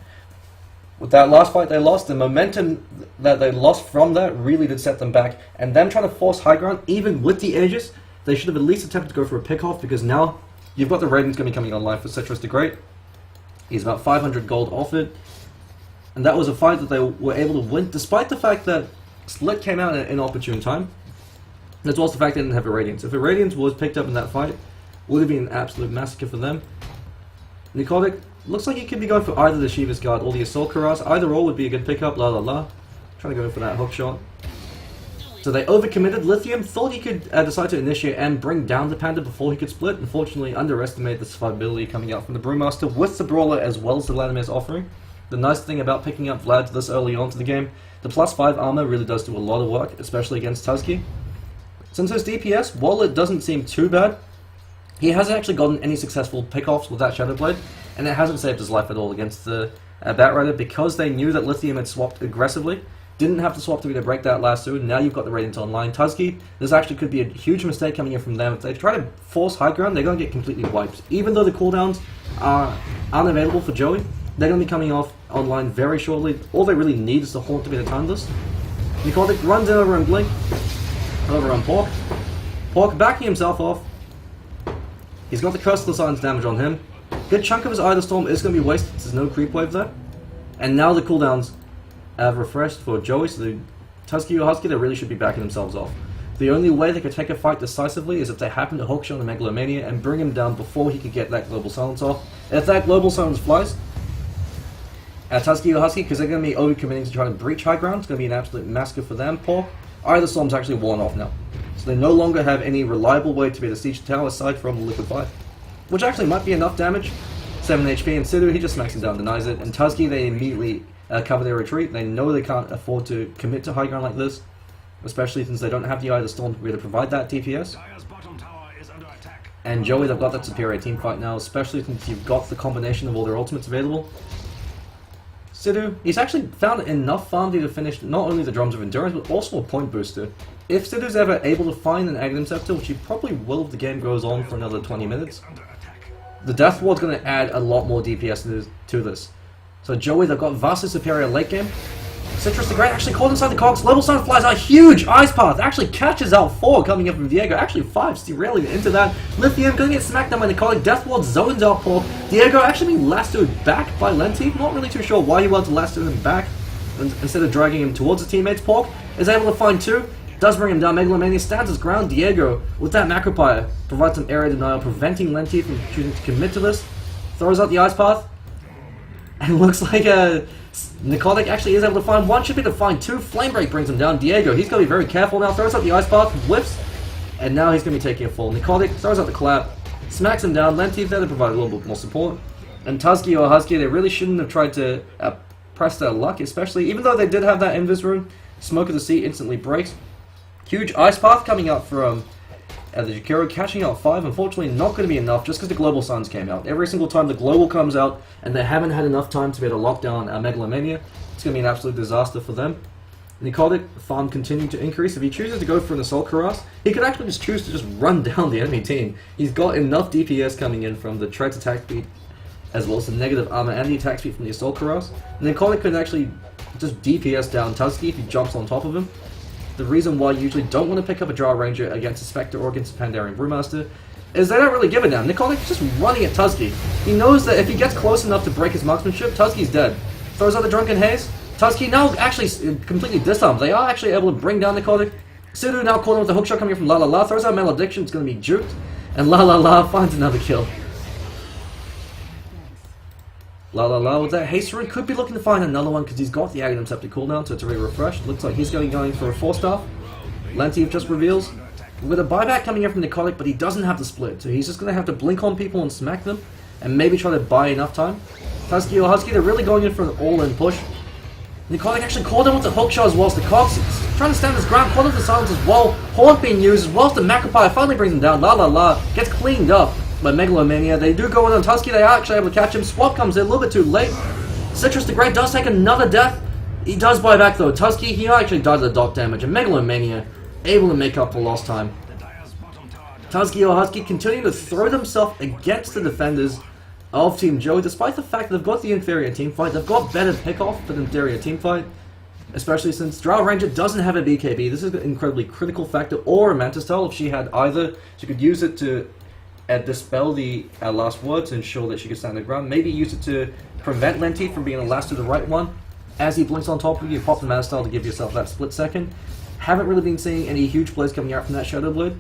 With that last fight they lost, the momentum that they lost from that really did set them back. And them trying to force high ground, even with the Aegis, they should have at least attempted to go for a pick-off, because now you've got the Radiant's going to be coming online for Citrus the Great. He's about 500 gold off it. And that was a fight that they were able to win, despite the fact that Split came out at an inopportune time. As well as the fact they didn't have a Radiance. If a Radiance was picked up in that fight, it would have been an absolute massacre for them. Nicotic looks like he could be going for either the Shiva's Guard or the Assault Cuirass. Either or would be a good pickup. Trying to go for that hook shot. So they overcommitted. Lithium thought he could decide to initiate and bring down the Panda before he could split. Unfortunately, underestimated the survivability coming out from the Brewmaster with the Brawler as well as the Vladimir's offering. The nice thing about picking up Vlad this early on to the game, the +5 armor really does do a lot of work, especially against Tuzki. Since his DPS, while it doesn't seem too bad, he hasn't actually gotten any successful pickoffs with that Shadow Blade, and it hasn't saved his life at all against the Batrider, because they knew that Lithium had swapped aggressively. Didn't have to swap to break that lasso. Now you've got the Radiant online. Tuzki, this actually could be a huge mistake coming in from them. If they try to force high ground, they're going to get completely wiped. Even though the cooldowns aren't available for Joey, they're going to be coming off online very shortly. All they really need is the Haunt to be the timeless. Nicotic runs in over and Blink. Over on Pork. Pork backing himself off. He's got the Curse of the Silence damage on him. Good chunk of his Either Storm is going to be wasted. There's no creep wave there. And now the cooldowns have refreshed for Joey, so the Tuzki or Husky, they really should be backing themselves off. The only way they could take a fight decisively is if they happen to hookshot the Megalomania and bring him down before he could get that Global Silence off. If that Global Silence flies, Tuzki or Husky, because they're going to be overcommitting to try to breach high ground, it's going to be an absolute massacre for them. Pork. Either Storm's actually worn off now, so they no longer have any reliable way to be able to siege the tower aside from the Liquid Fire, which actually might be enough damage. 7 HP, and Sidhu, he just smacks him down, denies it, and Tuzki, they immediately cover their retreat. They know they can't afford to commit to high ground like this, especially since they don't have the Either Storm to be able to provide that DPS. And Joey, they've got that superior team fight now, especially since you've got the combination of all their ultimates available. Sidhu, he's actually found enough farm to finish not only the Drums of Endurance, but also a point booster. If Sidhu's ever able to find an Aghanim Scepter, which he probably will if the game goes on for another 20 minutes, the Death Ward's going to add a lot more DPS to this. So Joey, they've got vastly superior late game. Citrus the Great actually caught inside the cogs. Level Sun flies a huge Ice Path. Actually catches out 4 coming up from Diego. Actually 5 derailing into that. Lithium going to get smacked down by Nicotic. Death Ward zones out Pork. Diego actually being lassoed back by Lenti. Not really too sure why he wanted to lasso him back instead of dragging him towards his teammates. Pork is able to find 2. Does bring him down. Megalomania stands his ground. Diego, with that Macropire, provides some area denial, preventing Lenti from choosing to commit to this. Throws out the Ice Path. And it looks like Nicotic actually is able to find 1, should be able to find 2. Flame Break brings him down. Diego, he's got to be very careful now. Throws out the Ice Path, whiffs, and now he's going to be taking a fall. Nicotic throws out the clap, smacks him down. Lenti there to provide a little bit more support. And Tuzki or Husky, they really shouldn't have tried to press their luck, especially, even though they did have that Invis rune. Smoke of the Sea instantly breaks. Huge Ice Path coming out from the Jakiro, catching out 5, unfortunately not going to be enough just because the Global Suns came out. Every single time the Global comes out and they haven't had enough time to be able to lock down Megalomania, it's going to be an absolute disaster for them. Nicotic, farm continuing to increase. If he chooses to go for an Assault Cuirass, he could actually just choose to just run down the enemy team. He's got enough DPS coming in from the Tread's attack speed, as well as the negative armor and the attack speed from the Assault Cuirass. Nicotic can actually just DPS down Tuzki if he jumps on top of him. The reason why you usually don't want to pick up a Drow Ranger against a Spectre or against a Pandarian Brewmaster is they don't really give a damn. Nicotic's just running at Tuzki. He knows that if he gets close enough to break his marksmanship, Tuzki's dead. Throws out the Drunken Haze. Tuzki now actually completely disarmed. They are actually able to bring down Nicotic. Sidhu now caught him with the hookshot coming from La. Throws out Malediction, it's going to be juked. And La finds another kill. La with that haste rune could be looking to find another one because he's got the Aghanim Scepter cooldown, so it's already refreshed. Looks like he's going for a 4-star. Lenti just reveals. With a buyback coming in from Necrotic, but he doesn't have the split, so he's just going to have to blink on people and smack them, and maybe try to buy enough time. Tuzki or Husky, they're really going in for an all-in push. Necrotic actually caught him with the hook shot as well as the Cox. Trying to stand his ground, caught him with the silence as well. Haunt being used as well as the Macropie finally brings him down. La la la. Gets cleaned up by Megalomania. They do go in on Tuzki, they are actually able to catch him. Swap comes in a little bit too late. Citrus the Great does take another death. He does buy back though. Tuzki, he actually died to the dot damage, and Megalomania able to make up for lost time. Tuzki or Husky continue to throw themselves against the defenders of Team Joey, despite the fact that they've got the inferior team fight. They've got better pick-off for the inferior team fight, especially since Drow Ranger doesn't have a BKB. This is an incredibly critical factor, or a Mantis Tail. If she had either, she could use it to dispel the last word to ensure that she could stand her ground. Maybe use it to prevent Lenti from being the last to the right one. As he blinks on top of you, pop the Mantis Tail to give yourself that split second. Haven't really been seeing any huge plays coming out from that Shadow Blade.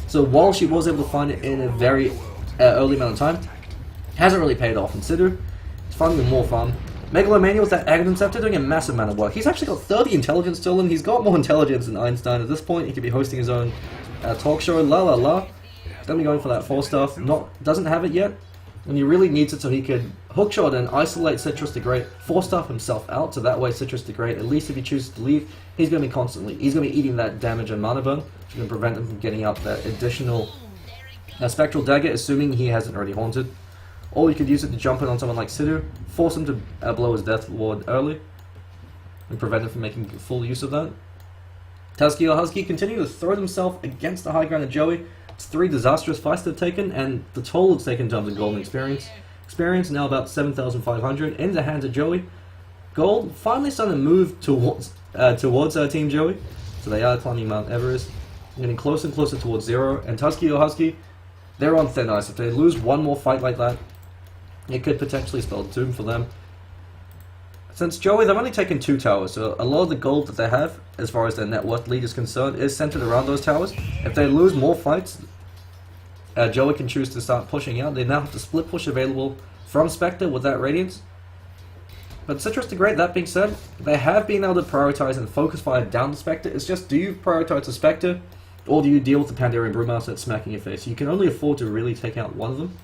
So while she was able to find it in a very early amount of time, hasn't really paid off. Consider he's finding more fun. Megalomania with that Aghanim Scepter doing a massive amount of work. He's actually got 30 intelligence still, and he's got more intelligence than Einstein. At this point, he could be hosting his own talk show. La la la. He's gonna be going for that 4-star. Doesn't have it yet, and he really needs it so he could hookshot and isolate Citrus the Great, 4-star himself out. So that way, Citrus the Great, at least if he chooses to leave, he's gonna be eating that damage and mana burn, which is gonna prevent him from getting up that additional spectral dagger, assuming he hasn't already haunted. Or you could use it to jump in on someone like Sidhu, force him to blow his Death Ward early, and prevent him from making full use of that. Tuzki or Husky continue to throw themselves against the high ground of Joey. It's 3 disastrous fights they've taken, and the toll it's taken in terms of golden experience. Experience now about 7,500 in the hands of Joey. Gold finally starting to move towards Team Joey, so they are climbing Mount Everest, getting closer and closer towards 0. And Tuzki or Husky, they're on thin ice. If they lose one more fight like that, it could potentially spell doom for them. Since Joey, they've only taken 2 towers, so a lot of the gold that they have, as far as their net worth lead is concerned, is centered around those towers. If they lose more fights, Joey can choose to start pushing out. They now have the split push available from Spectre with that Radiance. But Citrus the Great, that being said, they have been able to prioritize and focus fire down the Spectre. It's just, do you prioritize the Spectre, or do you deal with the Pandarian Brewmaster that's smacking your face? You can only afford to really take out one of them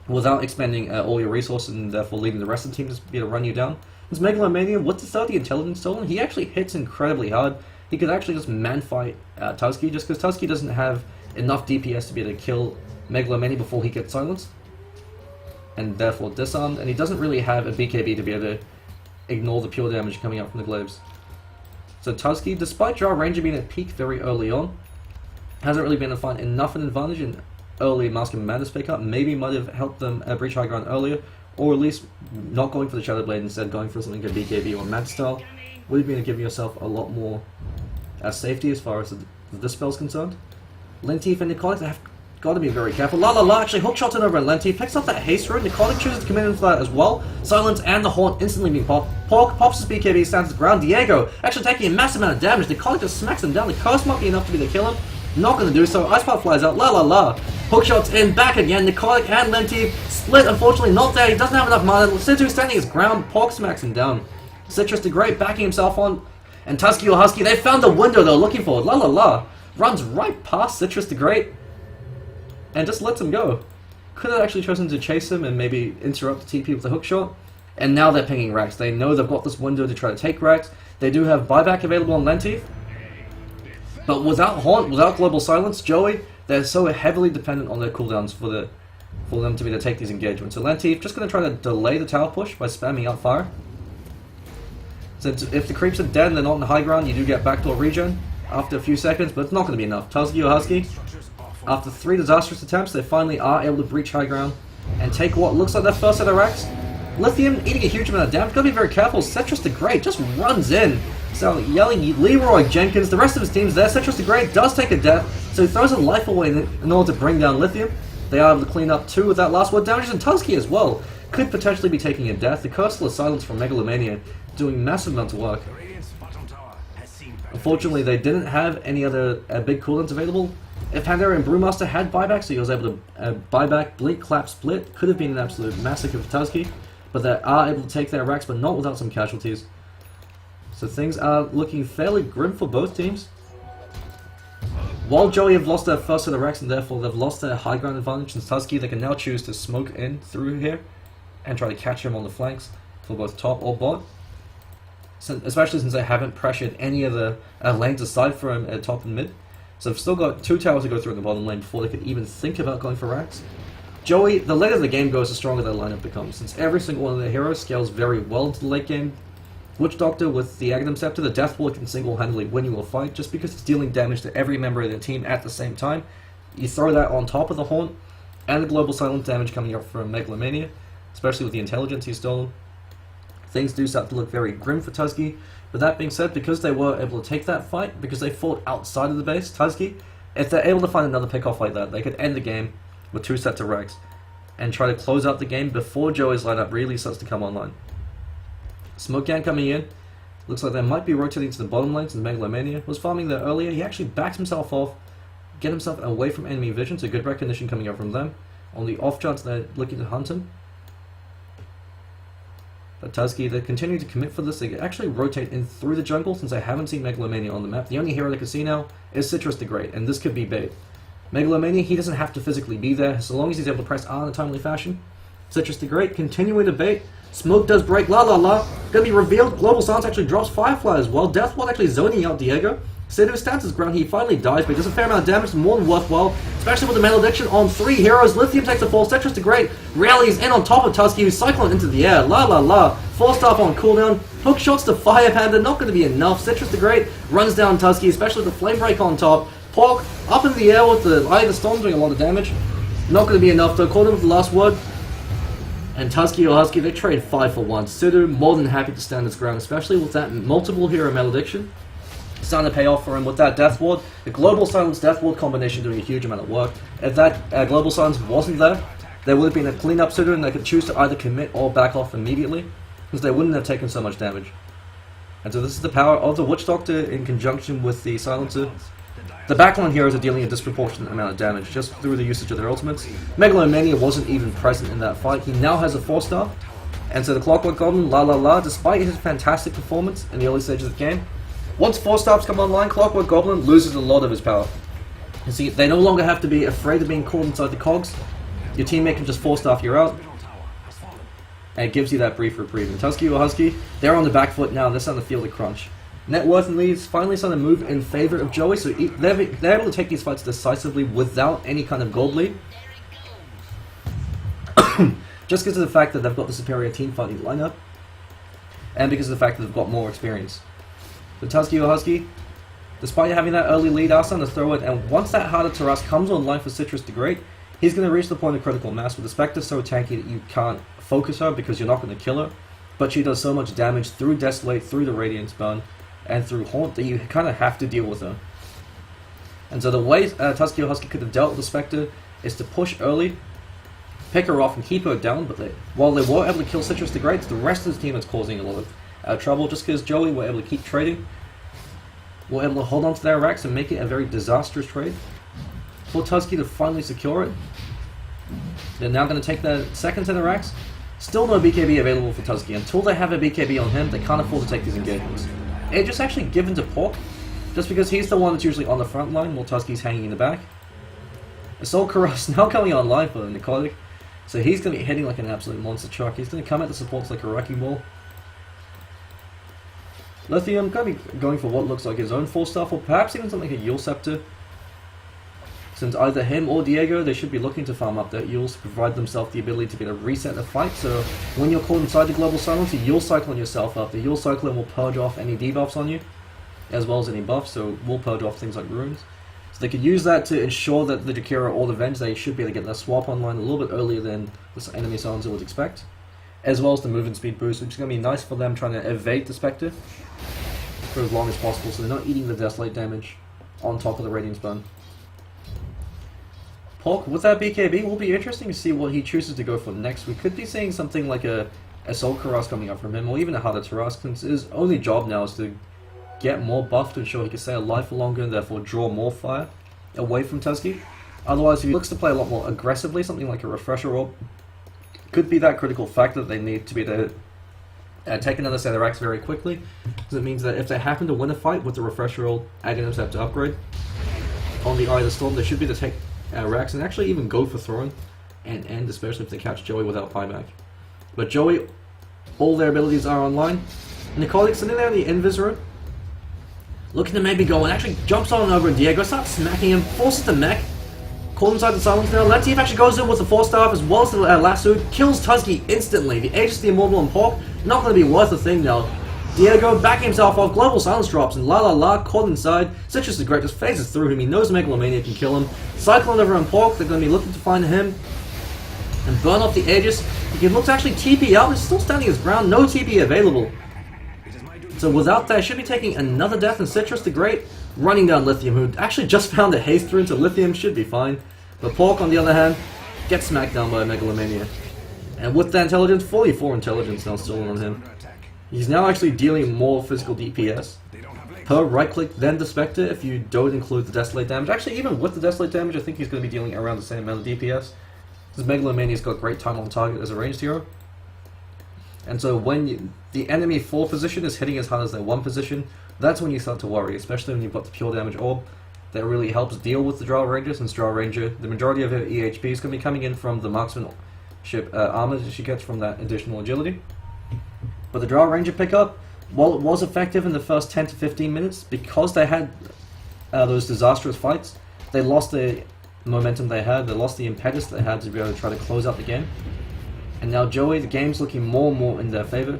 without expending all your resources and therefore leaving the rest of the team to be able to run you down. This Megalomania, with the 30 intelligence stolen, he actually hits incredibly hard. He could actually just man-fight Tuzki, just because Tuzki doesn't have enough DPS to be able to kill Megalomania before he gets silenced, and therefore disarmed, and he doesn't really have a BKB to be able to ignore the pure damage coming out from the glaives. So Tuzki, despite Drow Ranger being at peak very early on, hasn't really been able to find enough an advantage in early Mask of Madness pickup. Maybe might have helped them breach high ground earlier, or at least not going for the Shadow Blade, instead going for something like a BKB or Mad Style would have been to give yourself a lot more safety as far as the Dispel is concerned. Lenteef and Necrotic have got to be very careful. La la la actually hookshot it over, and Lenteef picks up that haste rune. Necrotic chooses to come in for that as well. Silence and the Haunt instantly being popped. Pork pops his BKB, stands his ground. Diego actually taking a massive amount of damage. Necrotic just smacks him down. The curse might be enough to be to kill him. Not going to do so. Ice Path flies out. La la la. Hookshots in, back again. Necrotic and Lenteef split. Unfortunately, not there. He doesn't have enough mana. Sidhu standing his ground. Pork smacks him down. Citrus the Great backing himself on. And Tuzki or Husky, they found the window they were looking for. La la la. Runs right past Citrus the Great and just lets him go. Could have actually chosen to chase him and maybe interrupt the TP with a hookshot. And now they're pinging Rax. They know they've got this window to try to take Rax. They do have buyback available on Lenteef. But without Haunt, without Global Silence, Joey, they're so heavily dependent on their cooldowns for them to be able to take these engagements. So Lenteef just going to try to delay the tower push by spamming out fire. Since if the creeps are dead and they're not in the high ground, you do get backdoor regen after a few seconds, but it's not going to be enough. Tuzki or Husky, after 3 disastrous attempts, they finally are able to breach high ground and take what looks like their first set of racks. Lithium eating a huge amount of damage. Gotta be very careful. Citrus the Great just runs in, so yelling Leroy Jenkins. The rest of his team's there. Citrus the Great does take a death, so he throws a life away in order to bring down Lithium. They are able to clean up 2 with that last word damage, and Tuzki as well could potentially be taking a death. The Curseless Silence from Megalomania doing massive amounts of work. Unfortunately, they didn't have any other big cooldowns available. If Pandarian Brewmaster had buyback, so he was able to buyback, Bleak, Clap, Split, could have been an absolute massacre for Tuzki. But they are able to take their racks, but not without some casualties. So things are looking fairly grim for both teams. While Joey have lost their first set of racks and therefore they've lost their high ground advantage since Tuzki, they can now choose to smoke in through here and try to catch him on the flanks for both top or bot. Especially since they haven't pressured any of the lanes aside from him at top and mid. So they've still got 2 towers to go through in the bottom lane before they could even think about going for racks. Joey, the later the game goes, the stronger their lineup becomes, since every single one of their heroes scales very well into the late game. Witch Doctor with the Aghanim Scepter, the Death Ward can single-handedly win you a fight just because it's dealing damage to every member of their team at the same time. You throw that on top of the Haunt and the global silent damage coming up from Megalomania, especially with the intelligence he's stolen. Things do start to look very grim for Tuzki, but that being said, because they were able to take that fight, because they fought outside of the base, Tuzki, if they're able to find another pick-off like that, they could end the game with 2 sets of racks and try to close out the game before Joey's lineup really starts to come online. Smoke Gang coming in. Looks like they might be rotating to the bottom lane since Megalomania was farming there earlier. He actually backs himself off, get himself away from enemy vision, so good recognition coming up from them. On the off chance they're looking to hunt him. But Tuzki, they continue to commit for this. They actually rotate in through the jungle since I haven't seen Megalomania on the map. The only hero they can see now is Citrus the Great, and this could be bait. Megalomania, he doesn't have to physically be there, so long as he's able to press R in a timely fashion. Citrus the Great, continuing to bait. Smoke does break, la la la. Gonna be revealed, Global Silence actually drops Firefly as well. Death Ward actually zoning out Diego. Sidu stands his ground, he finally dies, but he does a fair amount of damage, more than worthwhile, especially with the Malediction on 3 heroes. Lithium takes a fall, Citrus the Great rallies in on top of Tuzki, who's cycling into the air, la la la. 4 staff on cooldown, hook shots to Fire Panda, not going to be enough. Citrus the Great runs down Tuzki, especially with the Flame Break on top. Pork up in the air with the Eye of the Storm doing a lot of damage. Not going to be enough though, called him with the last word. And Tuzki or Husky, they trade 5 for 1. Sidu more than happy to stand his ground, especially with that multiple hero Malediction. Starting to pay off for him with that Death Ward. The Global Silence Death Ward combination doing a huge amount of work. If that Global Silence wasn't there, there would have been a clean-up Sidu and they could choose to either commit or back off immediately, because they wouldn't have taken so much damage. And so this is the power of the Witch Doctor in conjunction with the Silencer. The backline heroes are dealing a disproportionate amount of damage just through the usage of their ultimates. Megalomania wasn't even present in that fight. He now has a 4-star. And so the Clockwork Goblin, la la la, despite his fantastic performance in the early stages of the game, once 4-stars come online, Clockwork Goblin loses a lot of his power. You see, they no longer have to be afraid of being caught inside the cogs. Your teammate can just 4-star you out. And it gives you that brief reprieve. And Tuzki or Husky, they're on the back foot now. They're starting to feel the crunch. Net worth and leads finally starting to move in favor of Joey, so they're able to take these fights decisively without any kind of gold lead. Just because of the fact that they've got the superior team fighting lineup, and because of the fact that they've got more experience. So Tuzki or Husky, despite having that early lead, are starting to throw it, and once that harder Taras comes online for Citrus the Great, he's going to reach the point of critical mass with the Spectre so tanky that you can't focus her because you're not going to kill her, but she does so much damage through Desolate, through the Radiance Burn, and through Haunt that you kind of have to deal with her. And so the way Tuzki or Husky could have dealt with the Spectre is to push early, pick her off and keep her down, but while they were able to kill Citrus the Great, it's the rest of the team that's causing a lot of trouble, just because Joey were able to keep trading, were able to hold on to their racks and make it a very disastrous trade. For Tuzki to finally secure it, they're now going to take their second set of racks. Still no BKB available for Tuzki. Until they have a BKB on him, they can't afford to take these engagements. It's just actually given to Pork, just because he's the one that's usually on the front line while Tuzki's hanging in the back. Assault Karas now coming online for Nicotic, so he's going to be hitting like an absolute monster truck. He's going to come at the supports like a wrecking ball. Lithium going to be going for what looks like his own 4-star, or perhaps even something like a Yule Scepter. Since either him or Diego, they should be looking to farm up their Yules to provide themselves the ability to be able to reset the fight. So when you're caught inside the Global Silence, you Yule Cyclone yourself up. The Yule Cyclone will purge off any debuffs on you, as well as any buffs, so will purge off things like runes. So they could use that to ensure that the Jakira or the Venge, they should be able to get their swap online a little bit earlier than the enemy Silencer would expect. As well as the movement speed boost, which is going to be nice for them trying to evade the Spectre for as long as possible, so they're not eating the Desolate damage on top of the Radiance Burn. Pork, with that BKB, will be interesting to see what he chooses to go for next. We could be seeing something like a Assault Karas coming up from him, or even a harder Taras, since his only job now is to get more buff to ensure he can stay alive for longer and therefore draw more fire away from Tuzki. Otherwise, if he looks to play a lot more aggressively, something like a Refresher Orb could be that critical factor that they need to be able to take another set of racks very quickly, because it means that if they happen to win a fight with the Refresher Orb, Aghanim Scepter upgrade, on the Eye of the Storm. They should be able to take Rex and actually even go for throwing and end, especially if they catch Joey without buyback. But Joey, all their abilities are online. Nicolic sitting there in the Invis room, looking to maybe go and actually jumps on over Diego, starts smacking him, forces the mech, caught inside the silence now. Latif actually goes in with the 4-star as well as the lasso, kills Tuzki instantly. The Aegis, the Immortal, and Pork, not going to be worth a thing now. Diego backing himself off, global silence drops, and caught inside. Citrus the Great just phases through him, he knows Megalomania can kill him. Cyclone over on Pork, they're going to be looking to find him and burn off the Aegis. He can look to actually TP out, he's still standing his ground, no TP available. So without that, should be taking another death, and Citrus the Great running down Lithium, who actually just found a haste through into Lithium, should be fine. But Pork, on the other hand, gets smacked down by Megalomania. And with that intelligence, 44 intelligence now stolen on him. He's now actually dealing more physical DPS per right click than the Spectre if you don't include the Desolate damage. Actually, even with the Desolate damage, I think he's going to be dealing around the same amount of DPS. Because Megalomania's got great time on target as a ranged hero. And so when the enemy 4 position is hitting as hard as their 1 position, that's when you start to worry, especially when you've got the pure damage orb. That really helps deal with the Drow Ranger, since Drow Ranger, the majority of her EHP is going to be coming in from the marksmanship armor that she gets from that additional agility. But the Drow Ranger pickup, while it was effective in the first 10 to 15 minutes, because they had those disastrous fights, they lost the momentum they had, they lost the impetus they had to be able to try to close out the game. And now Joey, the game's looking more and more in their favor.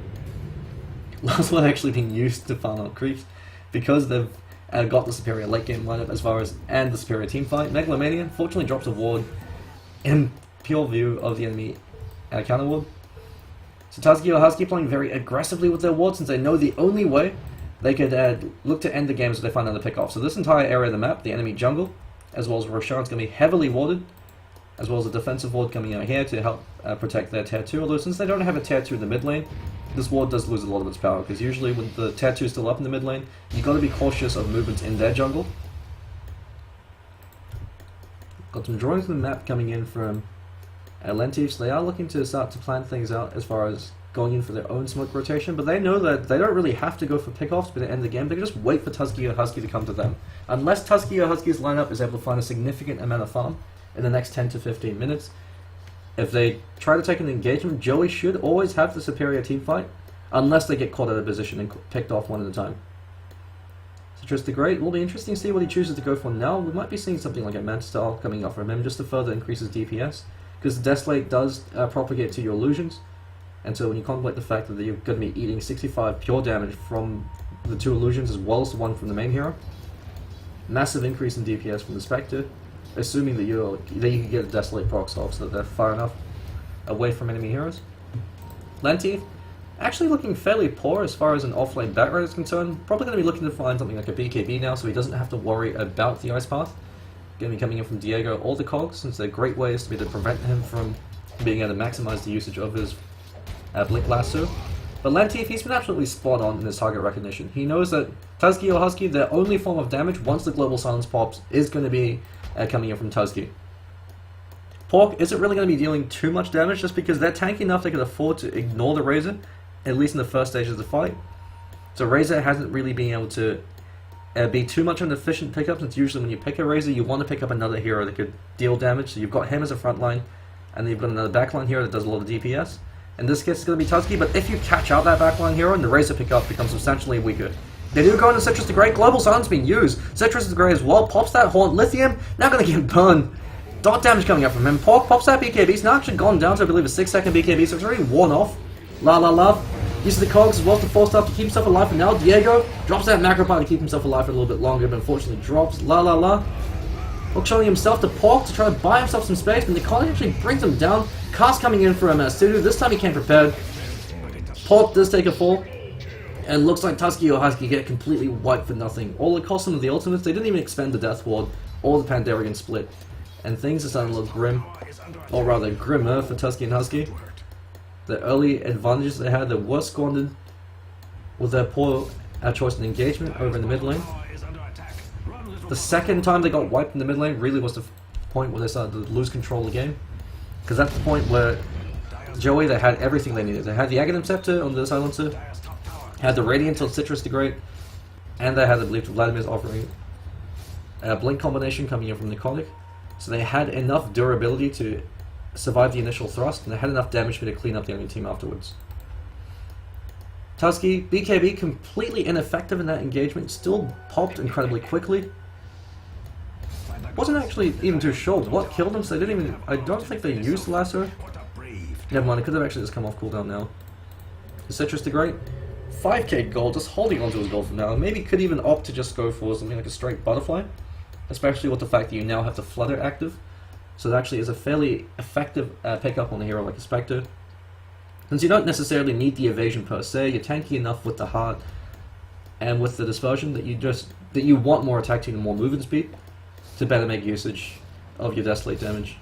Last one actually being used to farm out creeps, because they've got the superior late game lineup as far as, and the superior team fight. Megalomania unfortunately drops a ward in pure view of the enemy counter ward. So Tuzki or Husky playing very aggressively with their ward, since they know the only way they could look to end the game is if they find another pick-off. So this entire area of the map, the enemy jungle, as well as Roshan's going to be heavily warded, as well as a defensive ward coming out here to help protect their tier 2, although since they don't have a tier 2 in the mid lane, this ward does lose a lot of its power, because usually when the tier 2 is still up in the mid lane, you've got to be cautious of movements in their jungle. Got some drawings of the map coming in from Lentif, so they are looking to start to plan things out as far as going in for their own smoke rotation, but they know that they don't really have to go for pickoffs to end the game. They can just wait for Tuzki or Husky to come to them. Unless Tuzki or Husky's lineup is able to find a significant amount of farm in the next 10 to 15 minutes, if they try to take an engagement, Joey should always have the superior team fight, unless they get caught out of position and picked off one at a time. Citrus the Great, will be interesting to see what he chooses to go for now. We might be seeing something like a Manta style coming off from him, just to further increase his DPS, because the Desolate does propagate to your illusions, and so when you contemplate the fact that you're going to be eating 65 pure damage from the 2 illusions as well as the one from the main hero, massive increase in DPS from the Spectre, assuming that you can get a Desolate procs off so that they're far enough away from enemy heroes. Lentif, actually looking fairly poor as far as an offlane background is concerned. Probably going to be looking to find something like a BKB now, so he doesn't have to worry about the ice path. Going to be coming in from Diego or the Cogs, since they're great ways to be able to prevent him from being able to maximize the usage of his Blink Lasso. But Lentif, he's been absolutely spot on in his target recognition. He knows that Tuzki or Husky, their only form of damage once the global silence pops is going to be coming in from Tuzki. Pork isn't really going to be dealing too much damage, just because they're tanky enough they can afford to ignore the Razor, at least in the first stage of the fight. So Razor hasn't really been able to be too much of an efficient pickup, since usually when you pick a Razor, you want to pick up another hero that could deal damage. So you've got him as a front line, and then you've got another backline hero that does a lot of DPS. In this case, it's going to be Tuzki, but if you catch out that backline hero, and the Razor pickup becomes substantially weaker. They do go into Citrus the Great, global silence being used. Citrus the Great as well, pops that Haunt Lithium, now going to get burned. Dot damage coming up from him. Pork pops that BKB, it's now actually gone down to, I believe, a 6-second BKB, so it's already worn off. Uses the Cogs as well to 4-star to keep himself alive, and now Diego drops that macro part to keep himself alive for a little bit longer, but unfortunately drops. Pork showing himself to Pork to try to buy himself some space, but Nicole actually brings him down. Cast coming in from Studio, this time he came prepared. Pork does take a fall, and looks like Tuzki or Husky get completely wiped for nothing. All it cost them of the ultimates, they didn't even expend the Death Ward or the Pandarian split. And things are starting to look grim, or rather grimmer for Tuzki and Husky. The early advantages they had, they were squandered with their poor choice in engagement over in the mid lane. The second time they got wiped in the mid lane really was the point where they started to lose control of the game. Because that's the point where Joey, they had everything they needed. They had the Aghanim Scepter on the Silencer, had the Radiant on Citrus the Great, and they had the Belief of Vladimir's offering blink combination coming in from Necrotic, so they had enough durability to survive the initial thrust, and they had enough damage for me to clean up the enemy team afterwards. Tuzki, BKB completely ineffective in that engagement, still popped incredibly quickly. Wasn't actually even too sure what killed him, so they didn't even, I don't think they used the lasso. Never mind, it could have actually just come off cooldown now. The Citrus the Great, 5k gold, just holding onto his gold for now. Maybe could even opt to just go for something like a straight butterfly, especially with the fact that you now have the Flutter active. So that actually is a fairly effective pickup on a hero like a Spectre. Since you don't necessarily need the evasion per se, you're tanky enough with the heart and with the dispersion that you want more attack speed and more movement speed to better make usage of your Desolate damage.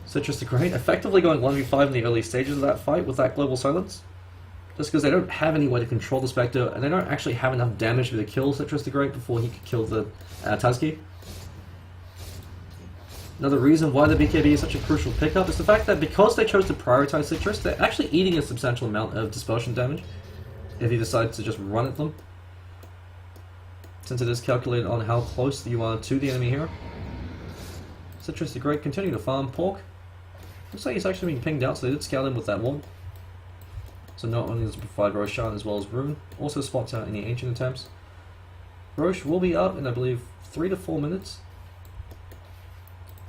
Citrus the Great effectively going 1v5 in the early stages of that fight with that Global Silence. Just because they don't have any way to control the Spectre, and they don't actually have enough damage to kill Citrus the Great before he could kill the Tuzki. Another reason why the BKB is such a crucial pickup is the fact that because they chose to prioritize Citrus, they're actually eating a substantial amount of dispersion damage if you decide to just run at them, since it is calculated on how close you are to the enemy hero. Citrus the Great continue to farm. Pork looks like he's actually being pinged out, so they did scout him with that wall. So not only does it provide Roshan as well as Rune, also spots out any ancient attempts. Rosh will be up in I believe 3 to 4 minutes.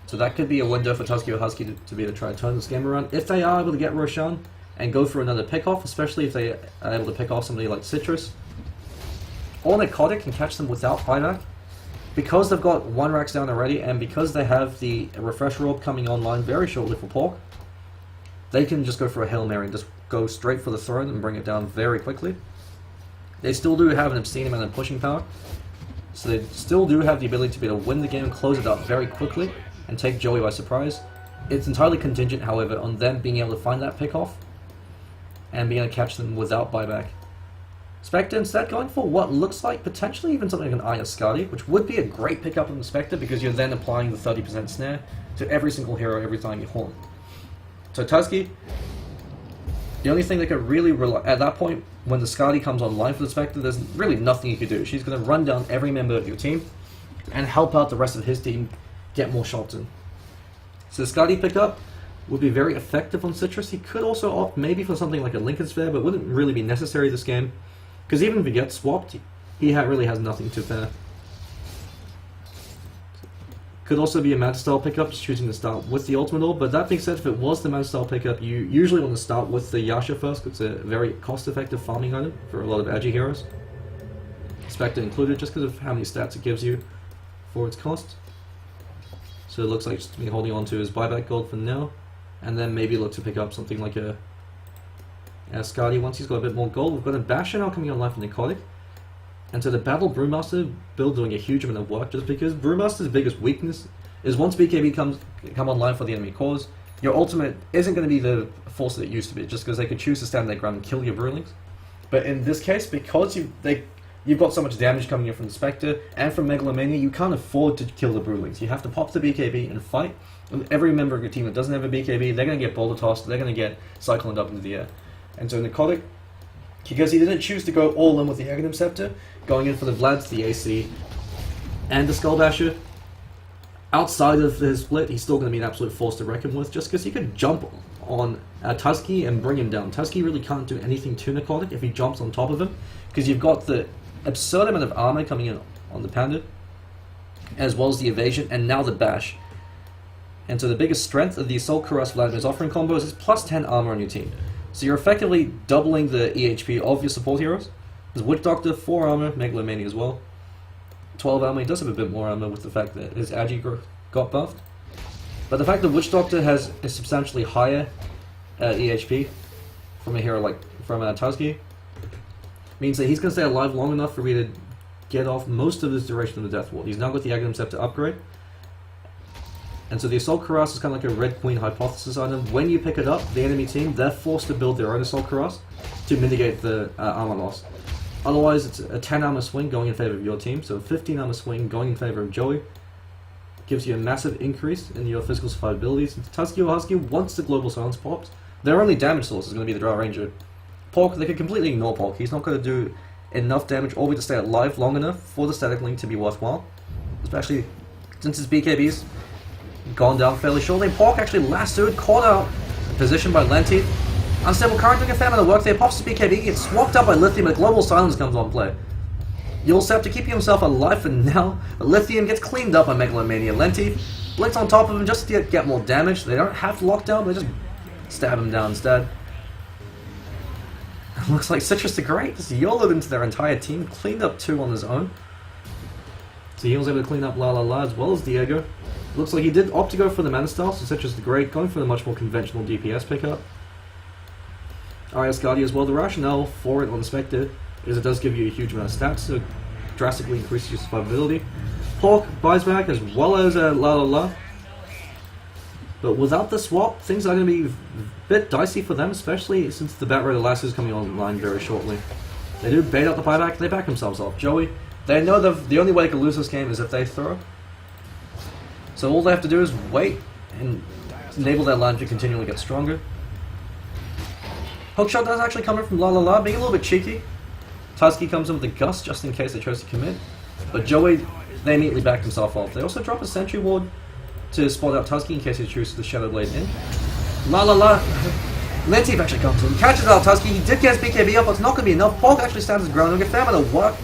So that could be a window for Tuzki or Husky to be able to try and turn this game around. If they are able to get Roshan and go for another pick-off, especially if they are able to pick off somebody like Citrus, or Necrotic can catch them without buyback, because they've got 1 racks down already, and because they have the Refresher Orb coming online very shortly for Pork, they can just go for a Hail Mary and just go straight for the throne and bring it down very quickly. They still do have an obscene amount of pushing power, so they still do have the ability to be able to win the game, close it up very quickly, and take Joey by surprise. It's entirely contingent, however, on them being able to find that pick-off and being able to catch them without buyback. Spectre instead going for what looks like potentially even something like an Eye of Skadi, which would be a great pickup on the Spectre because you're then applying the 30% snare to every single hero every time you horn. So Tuzki, the only thing that could really rely at that point when the Skadi comes online for the Spectre, there's really nothing you could do. She's going to run down every member of your team and help out the rest of his team get more shots in. So the Skadi pickup would be very effective on Citrus. He could also opt maybe for something like a Lincoln Sphere, but wouldn't really be necessary this game. Because even if he gets swapped, he really has nothing to pair. Could also be a Mad Style pickup, just choosing to start with the Ultimate Orb, but that being said, if it was the Mad Style pickup, you usually want to start with the Yasha first, because it's a very cost-effective farming item for a lot of Agi heroes. Spectre included, just because of how many stats it gives you for its cost. So it looks like just me holding on to his buyback gold for now, and then maybe look to pick up something like a Skadi once he's got a bit more gold. We've got a Basher now coming online for Necrotic, and so the Battle Brewmaster build doing a huge amount of work, just because Brewmaster's biggest weakness is once BKB come online for the enemy cause, your ultimate isn't going to be the force that it used to be, just because they could choose to stand their ground and kill your Brewlings. But in this case, because you've got so much damage coming in from the Spectre and from Megalomania, you can't afford to kill the Brewlings. You have to pop the BKB and fight. And every member of your team that doesn't have a BKB, they're going to get boulder tossed, they're going to get cycloned up into the air. And so Necrotic, because he didn't choose to go all in with the Aghanim Scepter, going in for the Vlads, the AC, and the Skullbasher, outside of his split, he's still going to be an absolute force to reckon with, just because he could jump on Tuzki and bring him down. Tuzki really can't do anything to Necrotic if he jumps on top of him, because you've got the absurd amount of armor coming in on the Panda, as well as the evasion, and now the bash. And so the biggest strength of the Assault Cuirass Vladimir's offering combos is plus 10 armor on your team. So you're effectively doubling the EHP of your support heroes. There's Witch Doctor, 4 armor, Megalomania as well. 12 armor, he does have a bit more armor with the fact that his Agi got buffed. But the fact that Witch Doctor has a substantially higher EHP from a hero like Tuzki means that he's going to stay alive long enough for me to get off most of his duration of the Death Ward. He's now got the Aghanim Scepter upgrade. And so the Assault Cuirass is kind of like a Red Queen hypothesis item. When you pick it up, the enemy team, they're forced to build their own Assault Cuirass to mitigate the armor loss. Otherwise, it's a 10 armor swing going in favor of your team, so a 15 armor swing going in favor of Joey. Gives you a massive increase in your physical survivability. Since Tuzki or Husky, once the Global Silence pops, their only damage source is going to be the Drow Ranger. Pork, they can completely ignore Pork. He's not going to do enough damage or to stay alive long enough for the static link to be worthwhile. Especially since his BKB's gone down fairly shortly. Pork actually lassoed, caught out, positioned by Lenti. Unstable current doing a fair amount of work there, pops his BKB, gets swapped up by Lithium, but Global Silence comes on play. Yulsep to keep himself alive for now. Lithium gets cleaned up by Megalomania. Lenti blinks on top of him just to get more damage. They don't have to lock down, they just stab him down instead. Looks like Citrus the Great just YOLO'd into their entire team, cleaned up 2 on his own. So he was able to clean up La La La as well as Diego. Looks like he did opt to go for the mana style, so Citrus the Great going for the much more conventional DPS pickup. Arias Guardia as well. The rationale for it on the Spectre is it does give you a huge amount of stats, so drastically increases your survivability. Pork buys back as well as La La La. But without the swap, things are going to be a bit dicey for them, especially since the Bat Raider Lasso is coming online very shortly. They do bait out the buyback, they back themselves off. Joey, they know the only way they can lose this game is if they throw. So all they have to do is wait and enable their line to continually get stronger. Hookshot does actually come in from La La La, being a little bit cheeky. Tuzki comes in with a Gust just in case they chose to commit. But Joey, they immediately back himself off. They also drop a Sentry Ward to spot out Tuzki in case he chooses the Shadow Blade in. La La La. Lenti actually comes in, catches out Tuzki. He did get his BKB up, but it's not going to be enough. Pork actually stands his ground and get a fair amount of work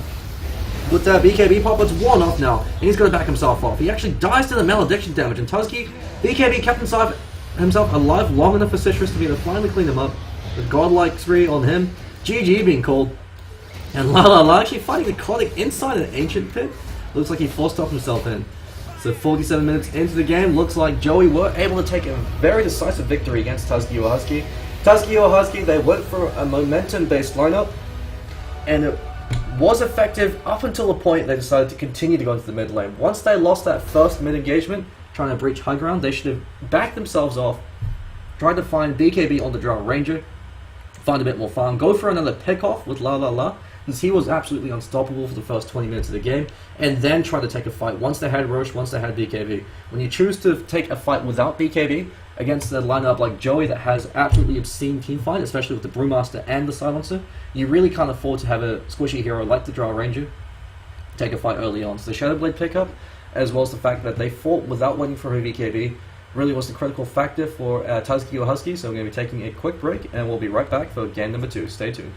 with that BKB pop. It's one off now, and he's going to back himself off. He actually dies to the malediction damage, and Tuzki, BKB kept himself alive long enough for Citrus to be able to finally clean him up. The godlike 3 on him. GG being called. And La La La actually fighting Necrotic inside an Ancient Pit. Looks like he forced up himself in. So 47 minutes into the game, looks like Joey were able to take a very decisive victory against Tuzki or Husky. Tuzki or Husky, they went for a momentum-based lineup, and it was effective up until the point they decided to continue to go into the mid lane. Once they lost that first mid engagement, trying to breach high ground, they should have backed themselves off, tried to find BKB on the Drow Ranger, find a bit more farm, go for another pick-off with La La La, since he was absolutely unstoppable for the first 20 minutes of the game, and then try to take a fight once they had Roche, once they had BKB. When you choose to take a fight without BKB against a lineup like Joey that has absolutely obscene teamfight, especially with the Brewmaster and the Silencer, you really can't afford to have a squishy hero like the Drow Ranger take a fight early on. So the Shadowblade pickup, as well as the fact that they fought without waiting for a BKB, really was the critical factor for Tuzki or Husky. So we're going to be taking a quick break, and we'll be right back for game number 2. Stay tuned.